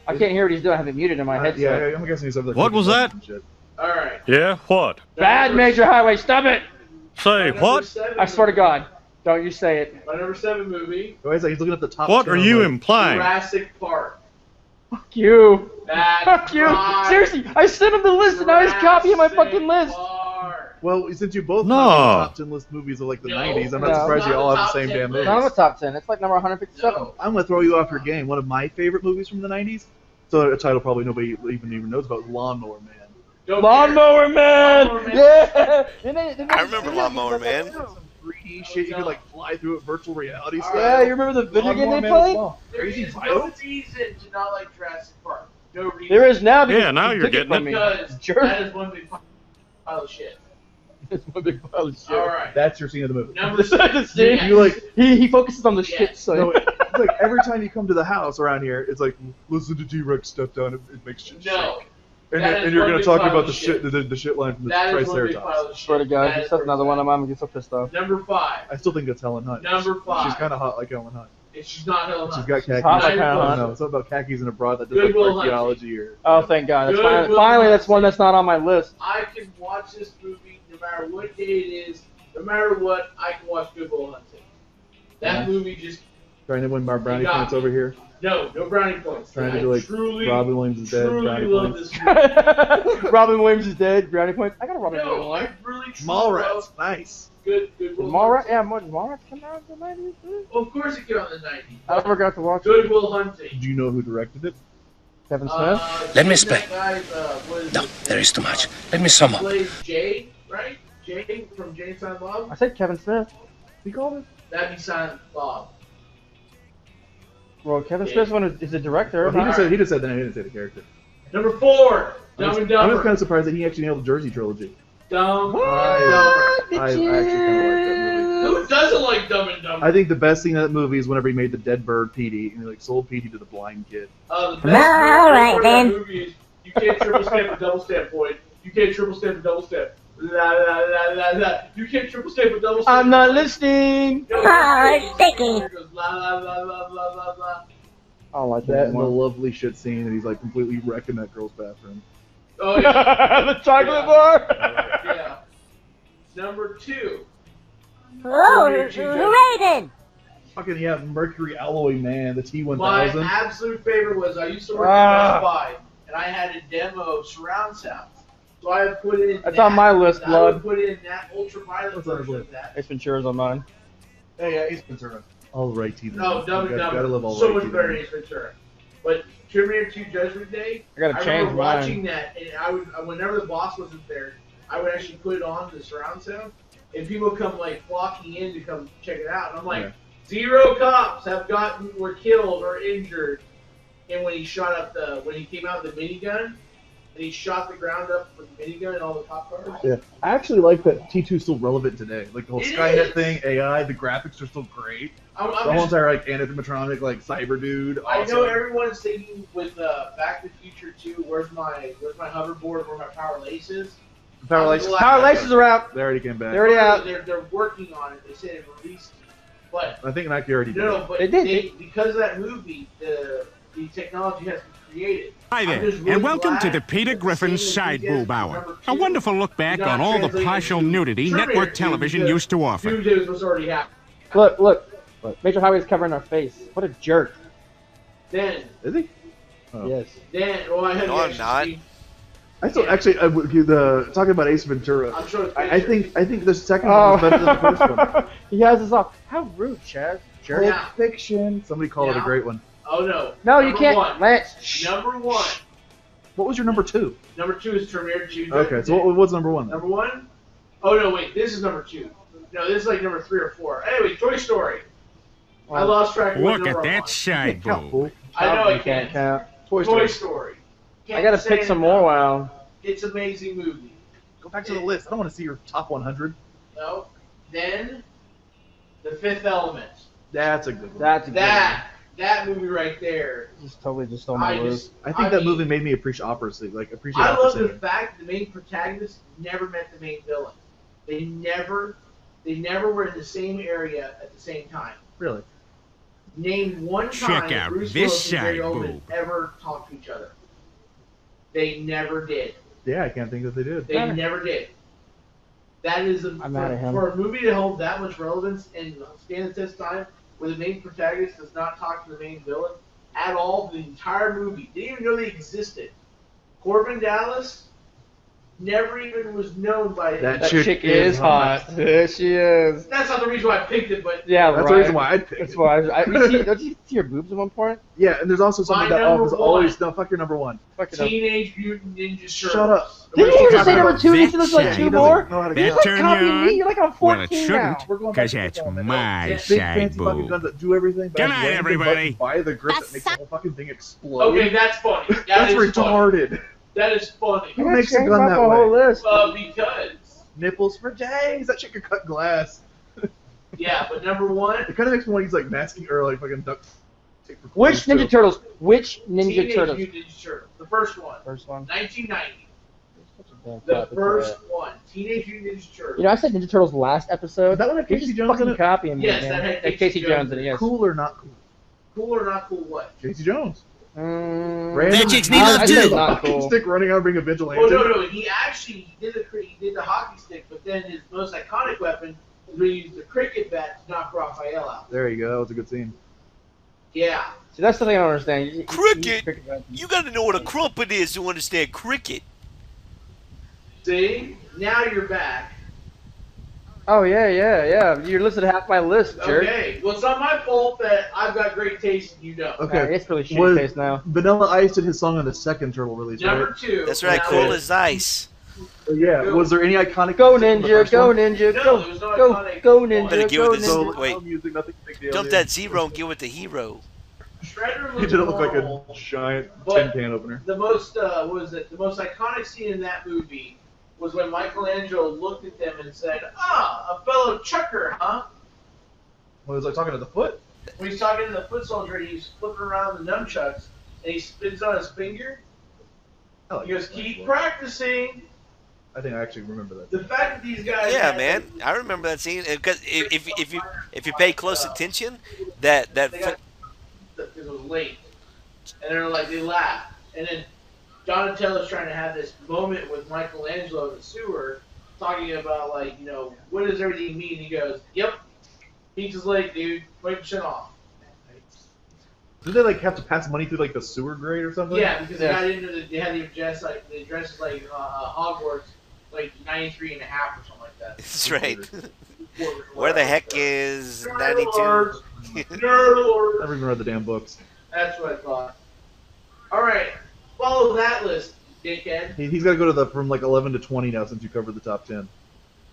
I can't hear what he's doing. I have it muted in my headset. Yeah, I'm guessing he's over there. What was that? All right. Yeah, what? Bad Major Highway, stop it! Say, what? I swear to God, don't you say it. My number 7 movie, Wait a second, he's looking at the top. What 10 are you like, implying? Jurassic Park. Fuck you. That's Fuck you. right. Seriously, I sent him the list and now he's copying my fucking list. Park. Well, since you both No. have the top 10 list movies of like the No. 90s, I'm not No. surprised you Not all the have the top same 10 damn list. movies. None of the top 10. It's like number 157. No. I'm gonna throw you off your game. One of my favorite movies from the 90s. So a title probably nobody even knows about, Lawnmower Man. Don't Lawnmower Man! Lawnmower Man. Yeah! I remember Lawnmower Man. Some 3D shit, you could like fly through it, virtual reality stuff. Yeah, you remember the video game Lawnmower they Man as played? well. There Crazy is no violence. reason to not like Jurassic Park. No reason. There is now because Yeah, now you you're took it getting from it. me. Because Jerk. that is one big pile of shit. It's one big pile of shit. All right. That's your scene of the movie. Number The 6. scene, You like he focuses on the Yes. shit, so no, it's like every time you come to the house around here, it's like listen to T-Rex step down, it makes shit No. shake. And, That is and you're one gonna big talk pile about of the shit. the shit line from the That is one big Triceratops. pile of shit. swear to God, That he is says another one, I'm perfect. gonna get so pissed off. Number 5. I still think that's Helen Hunt. Number 5. She's kind of hot like Helen Hunt. And she's not Helen She's Hunt. got khakis. hot like I Helen don't Hunt. know. Something about khakis and a broad that does Good like Will archaeology or. Oh, thank God. That's Good finally, Will finally, that's Hunting. one that's not on my list. I can watch this movie no matter what day it is, no matter what, I can watch Good Will Hunting. That movie just, Trying to win my brownie You got points me. over here. no brownie points. Trying I to do like truly, Robin Williams is dead. truly Brownie love points. this movie. Robin Williams is dead. Brownie points. I got a Robin Williams No, one. I really truly Mallrats, love nice. Good Did Will Mallrats? Hunting. Yeah, Mallrats come out in the 90s? too? Well, of course it came out in the 90s. I never got to watch Good it. Will Hunting. Do you know who directed it? Kevin Smith? Let me that speak. guy, what is No, it? there is too much. Let me sum up. Plays Jay, right? Jay from Jay and Silent Bob? I said Kevin Smith. He called it? That'd be Silent Bob. Well, Kevin Smith's one is a director. Well, he just said that. He didn't say the character. Number 4, I'm Dumb and just kind Dumber. of surprised that he actually nailed the Jersey trilogy. Dumb and I Dumber. actually kind of like that movie. Who doesn't like Dumb and Dumber? I think the best scene in that movie is whenever he made the dead bird Petey and he like sold Petey to the blind kid. The best All right, part of then. that movie is you can't triple stamp a double stamp, Boyd. You can't triple stamp a double stamp. La la la la la. You can't triple stamp a double stamp. I'm not listening. No, Oh, it's sticky. It goes la la la la la la la. I don't like That that and the anymore. lovely shit scene that he's like completely wrecking that girl's bathroom. Oh yeah. The chocolate Yeah. bar. Yeah. Number 2. Oh, hooray then! Fucking yeah, Mercury Alloy Man, the My T1000. absolute favorite was I used to work Ah. at Best Buy and I had a demo of surround sound. So I would put in That's on my list, I would blood. put in that ultraviolet What's on the version list? of that. Ace Ventura's on mine. Hey, yeah, Ace Ventura. All the right teeth. No, Dumb and Gotta live Dumber. all So right much teeth. better than Ace Ventura. But Terminator 2 Judgment Day, I gotta I change remember watching mine. that, and I would, whenever the boss wasn't there, I would actually put it on the surround sound, and people come like flocking in to come check it out, and I'm like, Yeah. 0 cops were killed or injured. And when he shot up when he came out with the minigun, and he shot the ground up with the minigun and all the cop cars. Yeah, I actually like that T2's still relevant today. Like the whole It Skynet is. thing, AI, the graphics are still great. I'm The whole just, entire like animatronic, like cyber dude. I awesome. know everyone's thinking with Back to the Future 2, where's my hoverboard, where my power lace is? Power laces. Power laces are out. They already came back. They're already out. They're working on it. They said it released, but I think Nike already did. no, but They did. because of that movie, the technology has been created. Hi I'm there, just really and welcome to glad the Peter that Griffin the same Side enthusiasm Boob Hour. number A 2 wonderful look back did not on all the translate partial into nudity Terminator network 2 television because used to offer. Doomsday was already happening. Look. Major Highway's covering our face. What a jerk. Then, Is he? Oh. Yes. well, I had No, to I'm actually not. see- I still actually talking about Ace Ventura. I'm sure it's I think the second one was better than the first one. He has us off. How rude, Chaz. Jerk. Pulp Yeah. Fiction. Somebody called it a Yeah. great one. Oh no. No, you Number can't. One. Lance. Shh. Number 1. What was your number 2? Number 2 is Terminator 2. Okay, so what's number 1 then? Number 1? Oh no, wait. This is number 2. No, this is like number 3 or 4. Anyway, Toy Story. I lost track of what Look number at I'm that on. side Count, boob. fool. I know I You can't can't. count. Toy Toy Story. Story. I gotta pick some more. Wow. It's an amazing movie. Go back to the list. I don't want to see your top 100. No. Then, The Fifth Element. That's a good one. That's a good one. That movie right there. Just totally just on my list. I think that movie made me appreciate opera singing. I love the fact the main protagonist never met the main villain. They never were in the same area at the same time. Really? Name one time that Bruce Willis and Gary Oldman ever talked to each other. They never did. Yeah, I can't think that they did. They never did. That is for a movie to hold that much relevance and stand the test of time, where the main protagonist does not talk to the main villain at all. The entire movie, didn't even know they existed. Corbin Dallas never even was known by that chick is hot. There she is. That's not the reason why I picked it, but yeah, that's the reason why I'd pick it. That's why. Don't you see your boobs at one point? Yeah, and there's also something that was always fuck your number one. Teenage Mutant Ninja Turtles. Shut up. Didn't you just say number two? You said like two more. You're like copying me. You're like on 14 well, it shouldn't, now. because that's my big side fancy fucking boob. guns that do everything. Good night, everybody. Buy the grip that makes the whole fucking thing explode. Okay, that's funny. That's retarded. Funny. That is funny. Who makes a gun that way? Whole list. Because nipples for days. That shit could cut glass. Yeah, but number one. It kind of makes me want to use like masking or like fucking duct tape. Which Ninja Turtles? Which Ninja Teenage Turtles? Mutant Ninja Turtles. The first one. 1990. The first one. Teenage Mutant Ninja Turtles. You know, I said Ninja Turtles last episode. Is that one that Casey Jones in it? Copying me, yes, man. that had Casey Jones in it. Yes. Cool or not cool? Cool or not cool? What? Casey Jones. That chicks need love too. Not cool. Stick running out being a vigilante. Oh no! He actually did the hockey stick, but then his most iconic weapon is when he used the cricket bat to knock Raphael out. There you go. That was a good scene. Yeah. See, that's the thing I don't understand. Cricket? You gotta know what a crumpet is to understand cricket. See? Now you're back. Oh yeah. You're listed half my list, jerk. Okay. Well, it's not my fault that I've got great taste and you don't. Okay. It's really shitty taste now. Vanilla Ice did his song on the second Turtle release, Number right? 2. That's right, cool as ice. Yeah. Was there any iconic? Go Ninja, go Ninja, No, go, there was no go, iconic go one. Ninja, Better get go with this. Ninja. Wait. Music, nothing big deal. Dump that zero and get with the hero. Shredder He looks did it look like normal, a giant but tin can opener. The most the most iconic scene in that movie was when Michelangelo looked at them and said, "Ah, a fellow chucker, huh?" What was I talking to the foot? When he's talking to the foot soldier, he's flipping around the nunchucks and he spins on his finger. I like He goes, that. "Keep practicing." I think I actually remember that. The fact that these guys, Yeah, man, I remember that scene because if you pay close attention, that because it was late, and they're like they laugh, and then Donatello's trying to have this moment with Michelangelo in the sewer, talking about like what does everything mean? He goes, "Yep, pizza's late, dude. 20% off." Did they like have to pass money through like the sewer grate or something? Yeah, because the guy didn't know that they had the address is like Hogwarts, like 93 and a half or something like that. That's right. Where the heck is 92? Nerd alert. I never even read the damn books. That's what I thought. All right, follow that list, dickhead. He's got to go to from like 11 to 20 now since you covered the top 10.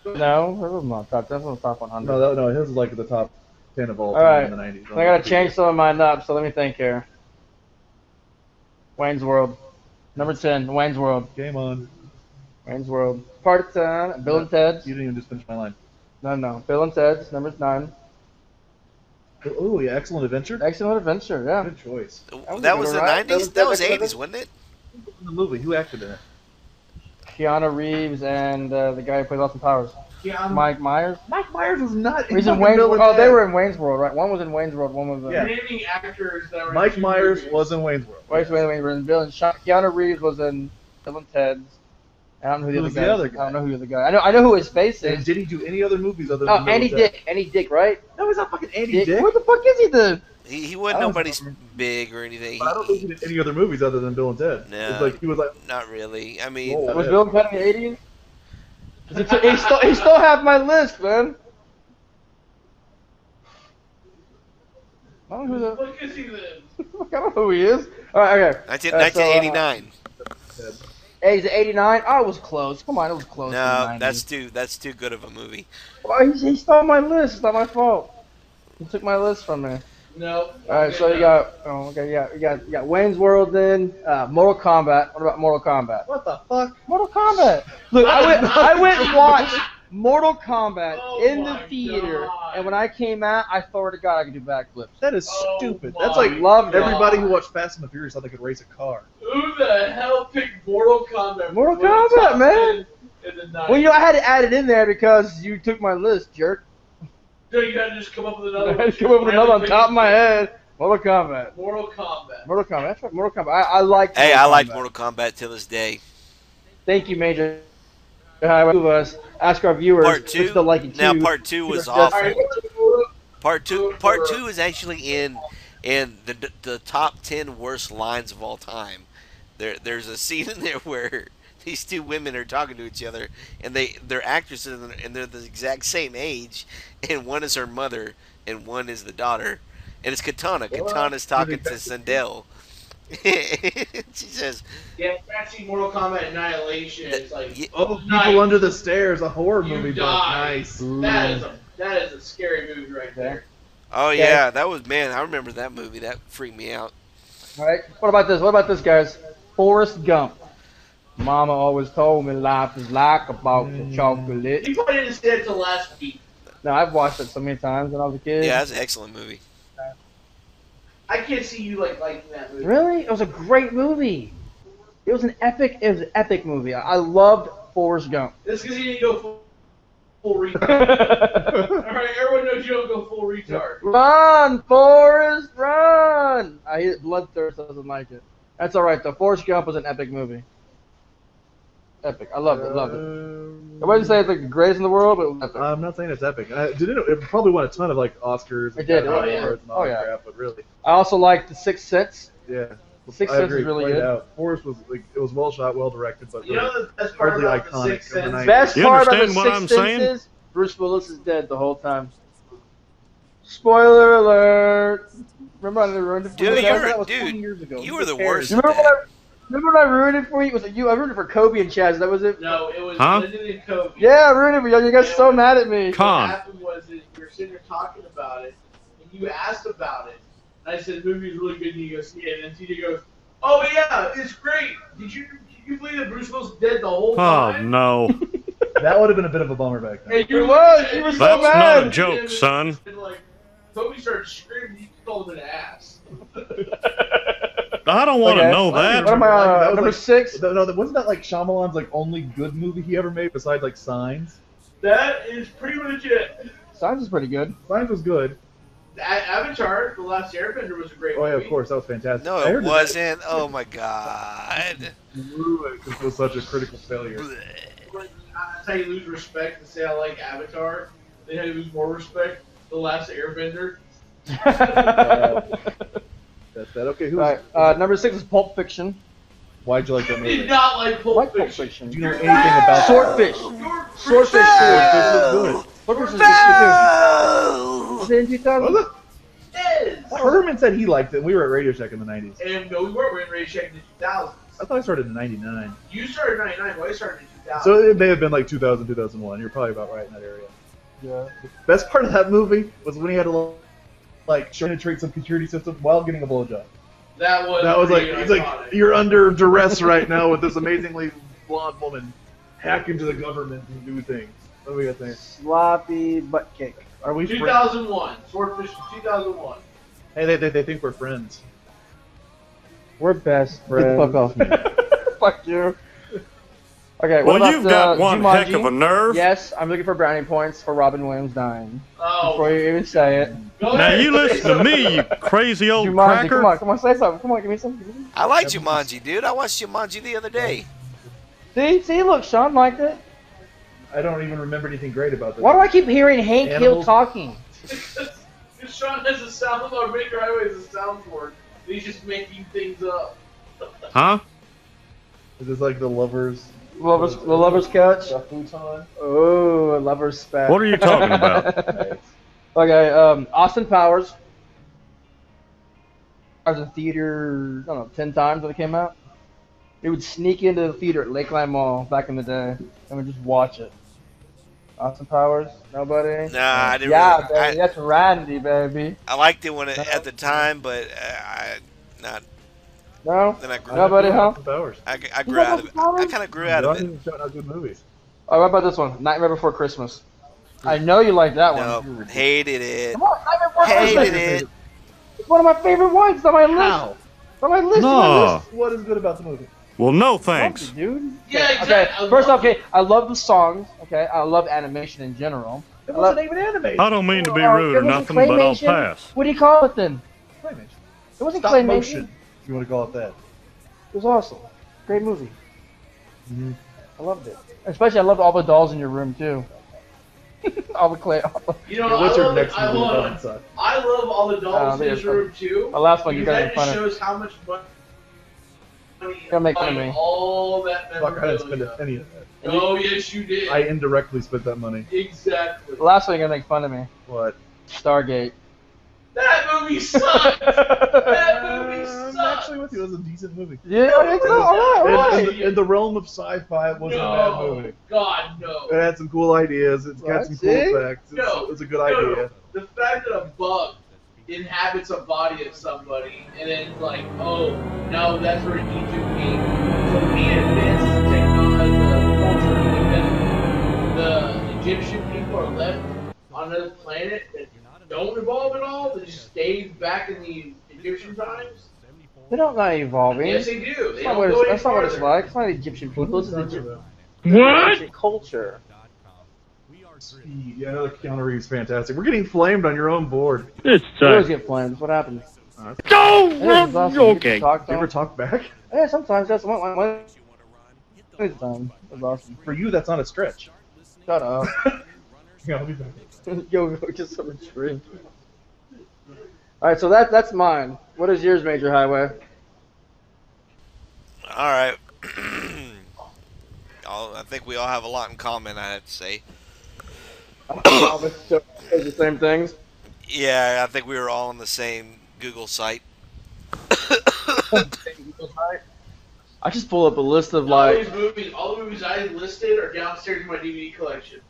No, that was not top. That was top 100. No, his is like the top 10 of all All time right. in the 90s. I gotta change some of mine up, so let me think here. Wayne's World. Number 10, Wayne's World. Game on. Wayne's World. Part 10, Bill and Ted's. You didn't even just finish my line. No. Bill and Ted's, number 9. Oh, yeah, Excellent Adventure? Excellent Adventure, yeah. Good choice. That was the Right? 90s? That was 80s, wasn't it? In the movie, who acted in it? Keanu Reeves and the guy who plays Austin Powers. Yeah, Mike Myers. Mike Myers was not in He's in fucking Wayne's Bill World. and Oh, they Ted. were in Wayne's World, right? One was in Wayne's World, one was in... Yeah. naming actors that were in Mike two Myers movies. was in Wayne's World. Wayne's World, Bill and Keanu Reeves was in Bill and Ted's. I don't know who Who's the the other other guy is. guy? I don't know who the guy. I know who his face And is. did he do any other movies other than Oh, Bill Andy and Ted? Dick. Andy Dick, right? No, he's not fucking Andy Dick. Where the fuck is he then? He wasn't I was- nobody's big or anything. But I don't think he did any other movies other than Bill and Ted. No. It's like he was like, Not really. I mean, Whoa. Was Bill and Ted in the 80s? He still have my list, man. I don't know who the... Look at see this. I don't know who he is. Alright, okay. 1989. Hey, he's 89? Oh, it was close. Come on, it was close. No, that's too good of a movie. Well, he stole my list. It's not my fault. He took my list from me. No. All right, so you got you got Wayne's World then, Mortal Kombat. What about Mortal Kombat? What the fuck? Mortal Kombat. Look, I went and watched Mortal Kombat in the my theater, God. and when I came out, I thought to God I could do backflips. That is Oh stupid. my That's like Love that. everybody who watched Fast and the Furious thought they could race a car. Who the hell picked Mortal Kombat? Mortal for the Kombat, top man. 10 In the 90s? Well, you know, I had to add it in there because you took my list, jerk. So you had to just come up with I another. had to come up with another on top of my head. Mortal Kombat. Mortal Kombat. Mortal Kombat. That's right, Mortal Kombat. I like. Hey, I like Mortal Kombat till this day. Thank you, Major. Two of us. Ask our viewers. Part two. If they'll like it too. Now, part two was All awful. right. Part two is actually in the top 10 worst lines of all time. There's a scene in there where these two women are talking to each other, and they're actresses, and they're the exact same age, and one is her mother, and one is the daughter, and it's Katana. Katana's talking to Sindel. She says, Yeah, actually, Mortal Kombat Annihilation is like. Oh, nice. People Under the Stairs, a horror You movie. die. Nice. That is a scary movie right there. "Oh yeah, that was man. I remember that movie. That freaked me out." All right. What about this? What about this, guys? Forrest Gump. Mama always told me life is like a box of chocolate. You probably didn't say it till last week. No, I've watched it so many times when I was a kid. Yeah, that's an excellent movie. I can't see you liking that movie. Really? It was a great movie. It was an epic movie. I loved Forrest Gump. That's because you didn't go full retard. Alright, everyone knows you don't go full retard. Run, Forrest, run! I hate Bloodthirst doesn't like it. That's alright though. Forrest Gump was an epic movie. Epic. I loved it. I wouldn't say it's like the greatest in the world, but it was epic. I'm not saying it's epic. It probably won a ton of like Oscars and It did. Academy Oh, yeah. Awards and all Oh, that yeah. crap, but really, I also liked The Sixth Sense. yeah. The Sixth I Sense agree. is really Played good. out. Forrest was like it was well shot, well directed, but You really know the best part hardly about the iconic Sixth of the Sense? 90s. Best You part about The understand what I'm Sixth Sense saying? is Bruce Willis is dead the whole time. Spoiler alert! Remember I ruined it for Dude, you? you're- That was dude, 20 years ago. you were the Who cares? worst You at remember that. Remember when I ruined it for you? Was it you? I ruined it for Kobe and Chaz. That was it. No, it was Huh? Lyndon and Kobe. Yeah, I ruined it for you. You guys so mad at me. What Con. happened was that we were sitting there talking about it, and you asked about it. And I said, the movie's really good, and he goes, yeah. And then TJ goes, oh, yeah, it's great. Did you believe that Bruce Willis was dead the whole Oh time? no, That would have been a bit of a bummer back then. And you It was. You were so that's mad. not a joke, son. And like, Kobe started screaming, you called him an ass. I don't want to Okay. know What that. am I on? That was Number like- 6? No, wasn't that like Shyamalan's like only good movie he ever made besides like Signs? That is pretty legit. Signs is pretty good. Signs was good. Avatar, The Last Airbender was a great Oh movie. yeah, of course, that was fantastic. No, I it heard that wasn't. Oh my god. it was such a critical failure. That's how you lose respect to say I like Avatar. Then how you lose more respect, The Last Airbender. That's that. Okay, who's? Alright, number 6 is Pulp Fiction. Why'd you like that You movie? did not like I Pulp like Pulp Fiction. Fiction. Do you know anything about Swordfish. Swordfish. Swordfish was good. Swordfish is good. No! Was it in 2000? Was it? Yes. Herman said he liked it. We were at Radio Shack in the 90s. And no, we weren't. We were in Radio Shack in the 2000s. I thought I started in 99. You started in 99, well, I started in 2000. So it may have been like 2000, 2001. You're probably about right in that area. Yeah. Best part of that movie was when he had to like penetrate some security system while getting a blowjob. that was Like pretty he's like, iconic. you're under duress right now with this amazingly blonde woman hack into the government and do things. What do we got there? Sloppy butt cake. Are we? 2001. Swordfish 2001. Hey, they think we're friends. We're best friends. Get the fuck off me. Fuck you. Okay, what Well, about, you've got one Jumanji? heck of a nerve. Yes, I'm looking for brownie points for Robin Williams dying. Oh. Before you even say it. Go Now ahead. you listen to me, you crazy old Jumanji, cracker. come on, say something. Come on, give me some. I like Jumanji, dude. I watched Jumanji the other day. See, look, Sean liked it. I don't even remember anything great about this. Why do I keep hearing Hank Hill Animals? talking? Because Sean has a sound, or Maker Highway has a soundboard. And he's just making things up. Huh? Is this like the lovers? The lover's couch. The futon? Oh, a lover's spat. What are you talking about? Okay, Austin Powers. I was in theater, I don't know, 10 times when it came out. We would sneak into the theater at Lakeline Mall back in the day and we'd just watch it. Austin Powers? Nobody? Nah, I didn't Yeah, really. baby. That's Randy, baby. I liked it when No? at the time, but not. No? Then I grew. I never Nobody, seen huh? Austin Powers. I You grew like out of Austin it. I Powers? kind of grew out Y'all of it. didn't shout out good movies. Oh, what about this one? Nightmare Before Christmas. I know you like that No, one. hated it. Come on, Nightmare Before Hated Christmas. it. It's one of my favorite ones. It's on my list. How? It's on my list. No. What is good about the movie? Well, no Love thanks. it, dude. Yeah, Okay, exactly. first off, okay, I love the songs. Okay, I love animation in general. It I love- wasn't even animated. I don't mean to be Oh, rude it or wasn't nothing, but I'll claymation? pass. What do you call it then? Claymation. It wasn't Stop claymation. motion, if you want to call it that. It was awesome. Great movie. Mhm. I loved it. Especially, I loved all the dolls in your room too. all the clay. You know, Yeah, what's your I love, next I movie? love, That sucks. I love all the dolls in they're his fun. room too. My last one, you because gotta that make just fun of. shows how much money. Gotta make fun of me. All that Fuck, I didn't spend memorabilia. any of that. Oh yes, you did. I indirectly spent that money. Exactly. The last one, you're gonna make fun of me. What? Stargate. That movie sucked. That movie I'm sucked. actually with you. It was a decent movie. Yeah, I think so. All right, all In, right. in the realm of sci-fi, it wasn't a bad movie. God, no. It had some cool ideas. It's got What? some cool See? effects. No. It's a good idea. The fact that a bug inhabits a body of somebody, and then like, oh, no, that's where Egypt came. So we advanced the technology, the culture, because the Egyptian people are left on another planet that don't evolve at all. They just stayed back in the Egyptian times. They don't not evolving. Yes, they do. They That's not don't what go it's, any that's not what it's farther. like. It's not the Egyptian people. It's the Egyptian What? culture. Speed. Yeah, another Keanu Reeves fantastic. We're getting flamed on your own board. It's We always get flamed. That's what happens. Go! Yeah, it's awesome. You get to Okay. talk to You ever them. talk back? Yeah, sometimes that's one time. That's awesome. For you, that's not a stretch. Shut up. Yeah, I'll be back. Yo, get some drink. All right, so that's mine. What is yours, Major Highway? All right. I think we all have a lot in common. I have to say. All this stuff is the same things. Yeah, I think we were all on the same Google site. I just pull up a list of All like. these movies, all the movies I listed are downstairs in my DVD collection.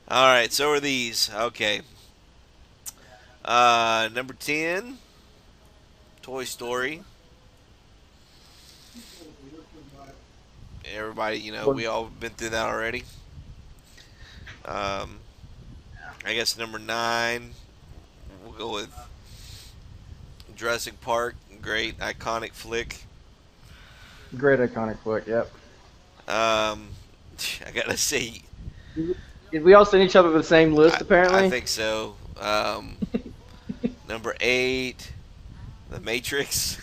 All right, so are these. Okay. Number 10, Toy Story. Everybody, you know, we all been through that already. I guess number 9, we'll go with Jurassic Park. Great, iconic flick. Great iconic flick. Yep. I gotta say, Did we all send each other the same list? Apparently. I think so. Number 8, The Matrix.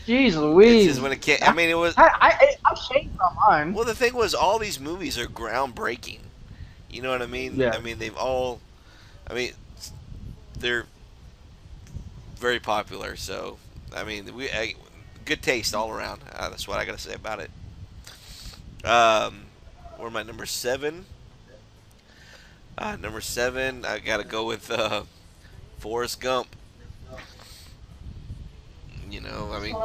Jeez It's Louise. just when it can't. I mean, it was. I changed my mind. Well, the thing was, all these movies are groundbreaking. You know what I mean? Yeah. I mean, they've all. I mean, they're very popular. So, I mean, good taste all around. That's what I gotta say about it. Where am I? Number 7. Number 7, I gotta go with Forrest Gump. You know, I mean,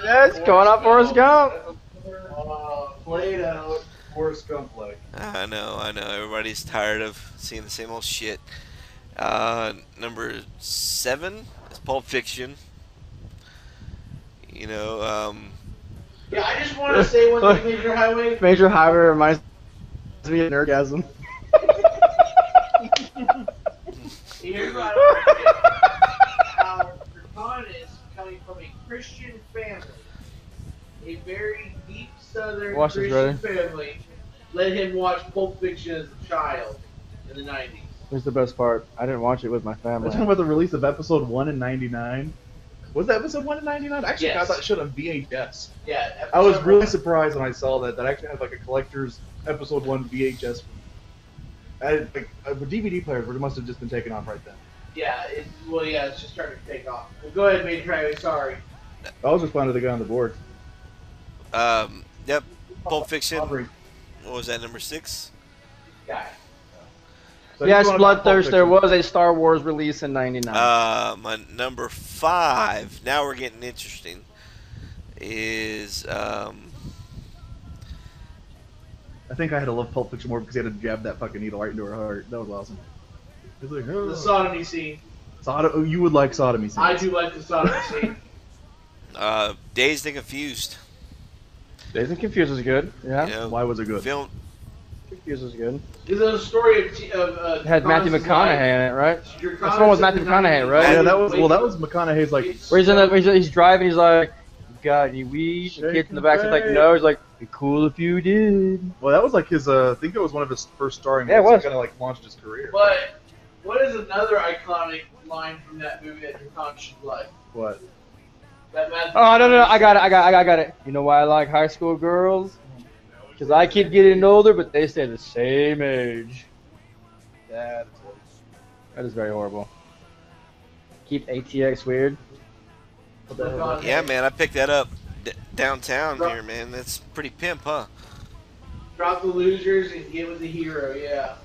Yes, going up Forrest Gump. Played out Forrest Gump like. I know. Everybody's tired of seeing the same old shit. Number 7 is Pulp Fiction. You know, Yeah, I just want to say one thing, Major Highway. Major Highway reminds me of Nerdgasm. Here's what I how Draconis, coming from a Christian family, a very deep Southern Watch this, Christian family, let him watch Pulp Fiction as a child in the 90s. Here's the best part. I didn't watch it with my We're family. talking about the release of episode 1 in '99. Was that episode 1 in '99? I actually Yes. got that shit on VHS. Yeah, I was episode really one. surprised when I saw that. That actually had like a collector's episode 1 VHS. The DVD players must have just been taken off right then. Yeah, it's just starting to take off. Well, go ahead, Major Highway, sorry. I was just finding the guy on the board. yep, Pulp Fiction. Aubrey. What was that? Number 6. Guy. So Yes, you wanna talk Pulp Bloodthirst. There Fiction? was a Star Wars release in '99. My number 5. Now we're getting interesting. Is I think I had to love Pulp Fiction more because he had to jab that fucking needle right into her heart. That was awesome. It's like, oh. The sodomy scene. You would like sodomy scenes. I do like the sodomy scene. Dazed and Confused. Dazed and Confused was good. Yeah. You know, Why was it good? Film. Confused was good. This is a story of It had Matthew Thomas's McConaughey life. in it, right? Your That's the one with Matthew McConaughey, right? Yeah, that was McConaughey's like. Where he's driving, he's like, "You got any weed?" The kid's in the back, he's like, "No." He's like, "Be cool if you did." Well, that was like his. I think it was one of his first starring. Yeah, it roles. was. Kind of like launched his career. But what is another iconic line from that movie that your con should like? What? That Matthew Oh no, McConaughey I got it. You know why I like high school girls? Because I keep getting older, but they stay the same age. That is very horrible. Keep ATX weird. McConaughey. Yeah, man, I picked that up downtown here, man. That's pretty pimp, huh? Drop the losers and get with the hero. Yeah.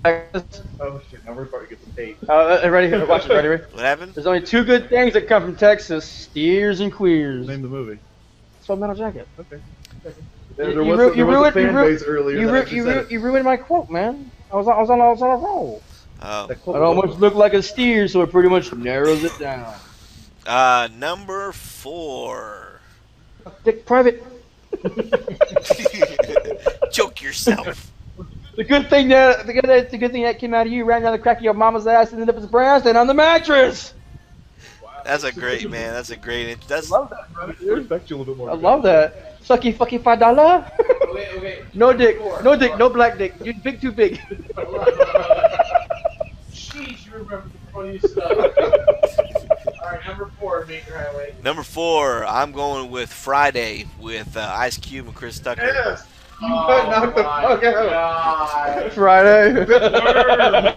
Oh shit! Now we're about to get some hate. Ready? Watch it. Ready? What happened? There's only two good things that come from Texas: steers and queers. Name the movie. Full Metal Jacket. Okay. You was a fan base earlier. that actually said it. You ruined my quote, man. I was on a roll. Oh. That quote It almost looked like a steer, so it pretty much narrows it down. Number 4. Dick Private. Choke yourself. The good thing that came out of you ran down the crack of your mama's ass and ended up as a brown stain on the mattress. That's a great, man. That's a great. That's. I love that, bro. I respect you a little bit more. I love that. Sucky fucky $5. Okay. No dick, no black dick. You big too big. Jeez, you remember the funny stuff. Alright, number 4, Maker Highway. Number 4. I'm going with Friday with Ice Cube and Chris Tucker. Yes. You Oh got knocked the my fuck out. God. Friday.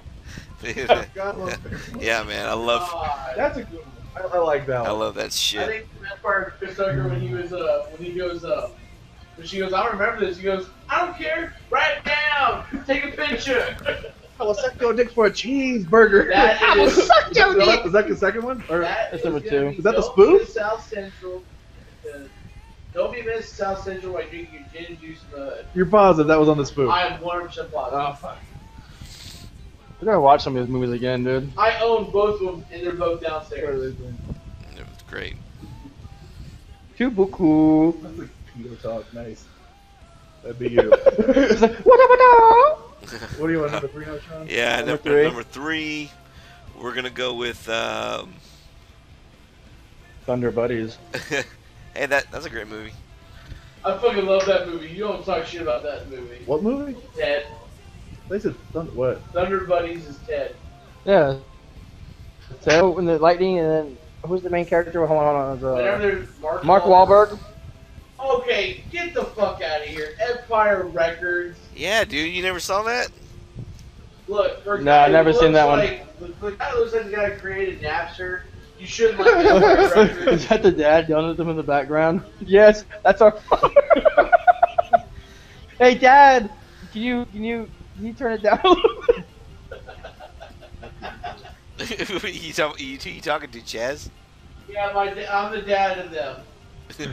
Yeah, man. I love. God. That's a good one. I like that I one. love that I shit. think the best part of Chris Tucker when he was when she goes, I don't remember this. He goes, I don't care. Write it down. Take a picture. I will suck your dick for a cheeseburger. That is. Suck your dick. Is that the second one? Or That's number gonna 2. be Is that the Don't spoof? Miss South Central. Don't be missed South Central by drinking your gin juice in the hood. you're positive that was on the spoof? I am 100% positive. fuck. We gotta watch some of these movies again, dude. I own both of them, and they're both downstairs. It was great. Too buku. That's like pedo talk. Nice. That'd be you. It's like, what? What do you want, number 3 now, Sean? Yeah, Number number, 3. number 3. We're gonna go with. Thunder Buddies. Hey, that's a great movie. I fucking love that movie. You don't talk shit about that movie. What movie? Ted. They said what? Thunder Buddies is Ted. Yeah. So when the lightning and then who's the main character? Hold on. It was, Whenever there's Mark Wahlberg. Okay, get the fuck out of here. Empire Records. Yeah, dude, you never saw that? Look, for a No, guy I've never who seen looks that one. like, the guy who looks like the guy who created Napster, you shouldn't like Empire Records. Is that the dad yelling at them in the background? Yes, that's our father. Hey, Dad, can you turn it down a little bit? you talking to Chaz? Yeah, I'm the dad of them.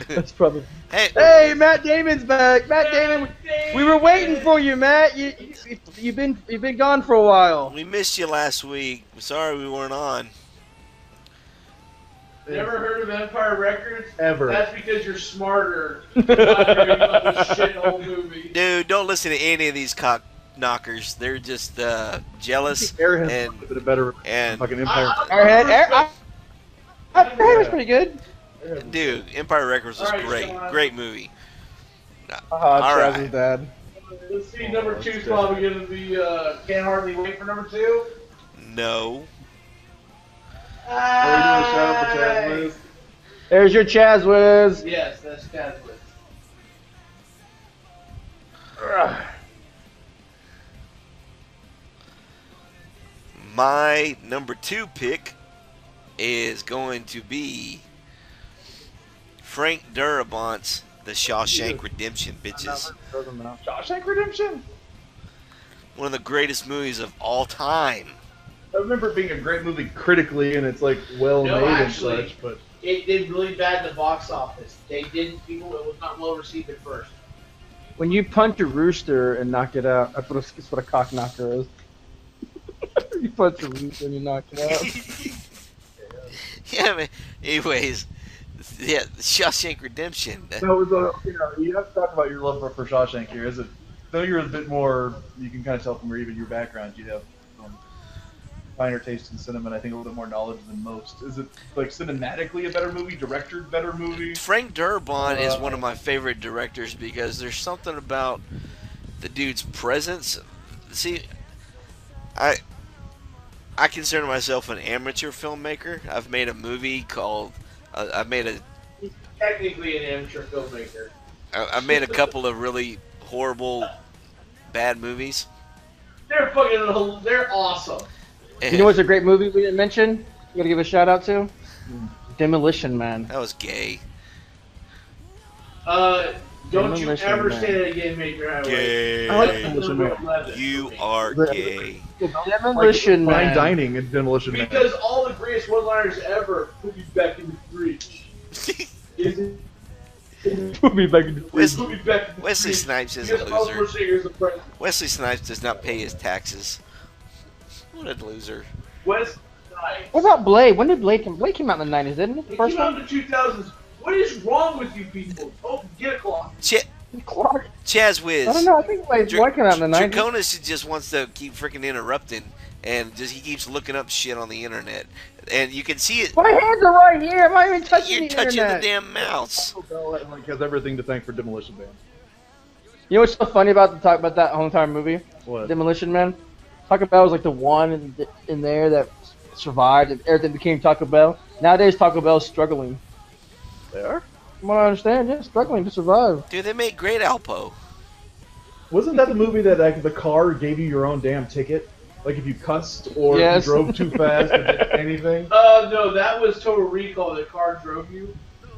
That's probably. Hey, Hey, Matt Damon's back. Matt Damon, we were waiting for you, Matt. You've been gone for a while. we missed you last week. Sorry we weren't on. Never heard of Empire Records? Ever. That's because you're smarter. Not hearing about this shithole movie. Dude, don't listen to any of these cock knockers. They're just jealous Airhead's and a bit better and fucking Empire. Airhead was pretty good. dude, Empire Records was All right, great. Sean. Great movie. All Chaz's right. dad. Let's see, number 2's probably going to be Can't Hardly Wait for number 2. No. Are we doing a shout out for Chaz Liz? There's your Chaz Whiz. Yes, that's Catholic. My number 2 pick is going to be Frank Darabont's The Shawshank Redemption, bitches. Shawshank Redemption. One of the greatest movies of all time. I remember it being a great movie critically, and it's like well No, made actually, and such. But it did really bad in the box office. They didn't, people, it was not well received at first. When you punch a rooster and knock it out, that's what a cock knocker is. You punch a rooster and you knock it out. Yeah, man. Anyways, yeah, Shawshank Redemption. So, you have to talk about your love for Shawshank here. Is it? Though you're a bit more, you can kind of tell from even your background, you have finer taste in cinema, and I think a little bit more knowledge than most. Is it like cinematically a better movie, directed better movie? Frank Darabont is one of my favorite directors because there's something about the dude's presence. See, I consider myself an amateur filmmaker. I've made a movie called. I've made a. He's technically an amateur filmmaker. I've made a couple of really horrible, bad movies. They're fucking. They're awesome. You know what's a great movie we didn't mention? You gotta give a shout out to? Demolition Man. That was gay. Don't you Demolition ever Man. say that again, Major Highway. Gay. I like That's Demolition number Man. 11. You are gay. Demolition Fine Man. dining and Demolition Man. Because all the greatest one-liners ever put me back in the fridge. Put me back in the Put me back in the Wesley fridge. Snipes is a Because all loser. we're saying is the president. Wesley Snipes does not pay his taxes. What a loser. West Snipes. What about Blade? When did Blade come? Blade came out in the 90s, didn't it? The It first came out one? in the 2000s. What is wrong with you people? Oh, get a clock. Clark. Chaz I Wiz. don't know. I think Blade came out in the 90s. Draconis just wants to keep freaking interrupting, and he keeps looking up shit on the internet, and you can see it. My hands are right here. I'm not even touching You're the touching internet. the damn mouse. Like, has everything to thank for Demolition Man. You know what's so funny about that whole entire movie? What? Demolition Man. Taco Bell was like the one in there that survived, and everything became Taco Bell. Nowadays, Taco Bell's struggling. They are? From what I understand, yeah, struggling to survive. Dude, they make great Alpo. Wasn't that the movie that like, the car gave you your own damn ticket? Like if you cussed or Yes. you drove too fast or did anything? No, that was Total Recall. The car drove you.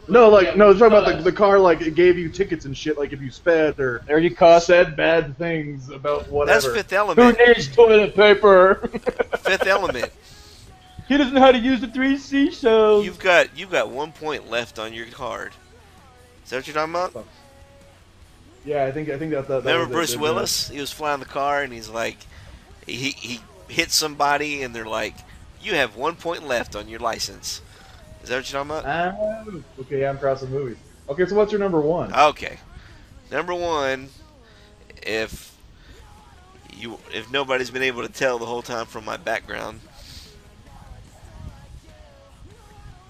No, like Yeah, no, it's talking about cussed. the car. Like it gave you tickets and shit. Like if you sped or There you cuss. said bad things about That's whatever. Fifth Who Element. needs toilet paper? Fifth Element. He doesn't know how to use the 3C shells. You've got 1 point left on your card. Is that what you're talking about? Yeah, I think that. Remember was it, Bruce didn't it? Willis? He was flying the car, and he's like, he hit somebody, and they're like, "You have 1 point left on your license." Is that what you're talking about? Oh, okay, I'm crossing movies. Okay, so what's your number one? Okay. Number one, if nobody's been able to tell the whole time from my background,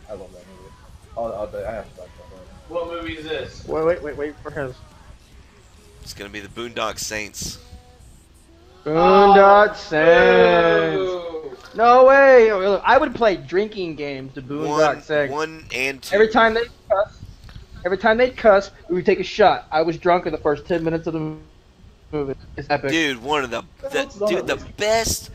I love that movie. I have to talk about that. What movie is this? Wait for his. it's gonna be the Boondock Saints. Boondock Saints. Boo. No way. Look, I would play drinking games to Boondock Saints. One and two. Every time they'd cuss, we would take a shot. I was drunk in the first 10 minutes of the movie. It's epic. Dude, one of the best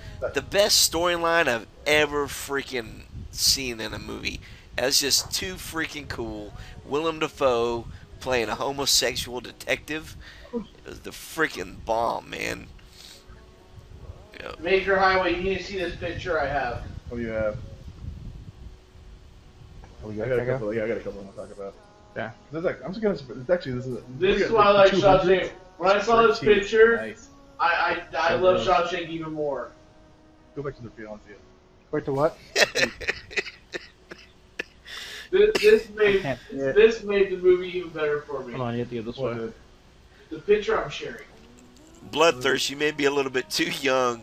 storyline I've ever freaking seen in a movie. That's just too freaking cool. Willem Dafoe playing a homosexual detective. It was the freaking bomb, man. Major Highway, you need to see this picture I have. What do you have? I got a couple. I got a couple I want to talk about. Yeah. I'm just gonna. It's actually this is. This is why I like 200. Shawshank. When I saw this picture, Nice. I love Shawshank even more. Go back to the fiance. Wait to what? This made can't see it. this made the movie even better for me. Hold on, you have to get this way. What? The picture I'm sharing. Bloodthirst, you may be a little bit too young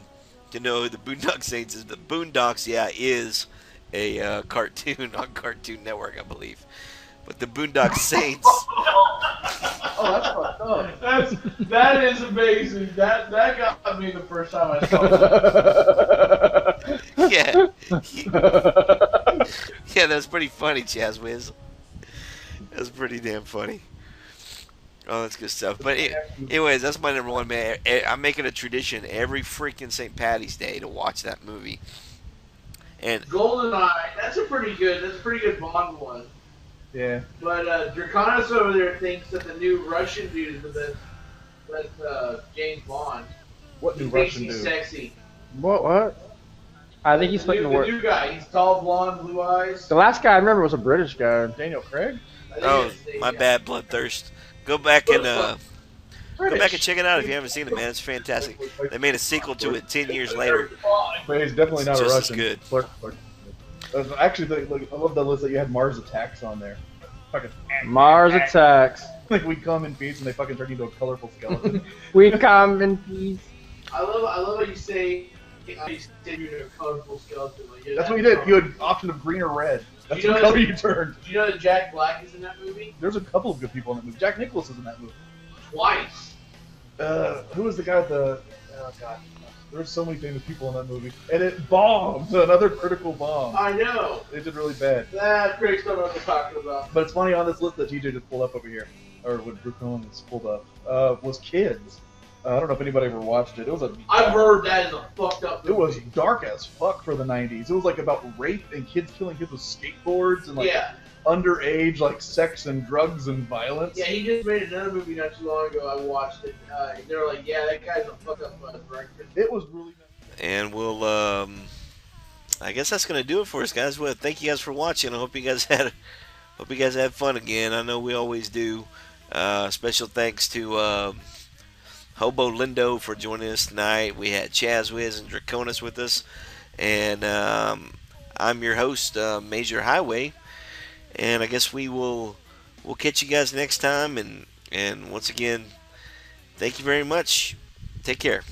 to know who the Boondock Saints is. The Boondocks, is a cartoon on Cartoon Network, I believe. But the Boondock Saints, Oh, that's fucked up. That is amazing. That got me the first time I saw it. yeah, that's pretty funny, Chaz Wiz. That's pretty damn funny. Oh, that's good stuff. But anyways, that's my number one, man. I'm making a tradition every freaking St. Patty's Day to watch that movie. And GoldenEye. That's a pretty good Bond one. Yeah. But Draconis over there thinks that the new Russian dude is the best James Bond. What He new thinks Russian he's dude? sexy. What? I think he's putting the the work. new guy. He's tall, blonde, blue eyes. The last guy I remember was a British guy. Daniel Craig? I think oh, it's- my bad, Bloodthirst. Go back and Go back and check it out if you haven't seen it, man. It's fantastic. They made a sequel to it 10 years later. But he's definitely not It's a just Russian. as good. Actually, I love that list that you had Mars Attacks on there. Fucking Mars Attacks. like we come in peace and they fucking turn you into a colorful skeleton. We come in peace. I love how you say you're a colorful skeleton. Like, yeah, That's what you did. You had an option of green or red. That's You know what color that- you turned. Do you know that Jack Black is in that movie? There's a couple of good people in that movie. Jack Nicklaus is in that movie. Twice. Who was the guy with the? Oh god, there's so many famous people in that movie, and it bombed. Another critical bomb. I know. It did really bad. That critics don't know what they're talking about. But it's funny on this list that TJ just pulled up over here, or what Drew Cohen has pulled up, was Kids. I don't know if anybody ever watched it. It was I've heard that is a fucked up movie. It was dark as fuck for the 90s. It was like about rape and kids killing kids with skateboards and like Yeah. underage like sex and drugs and violence. Yeah, he just made another movie not too long ago. I watched it. They were like, yeah, that guy's a fuck up director. It was really bad. And we'll, I guess that's gonna do it for us, guys. Well, thank you guys for watching. I hope you guys had fun again. I know we always do. Special thanks to Hobo Lindo for joining us tonight. We had Chaz Wiz and Draconis with us, and I'm your host, Major Highway. And I guess we'll catch you guys next time. And once again, thank you very much. Take care.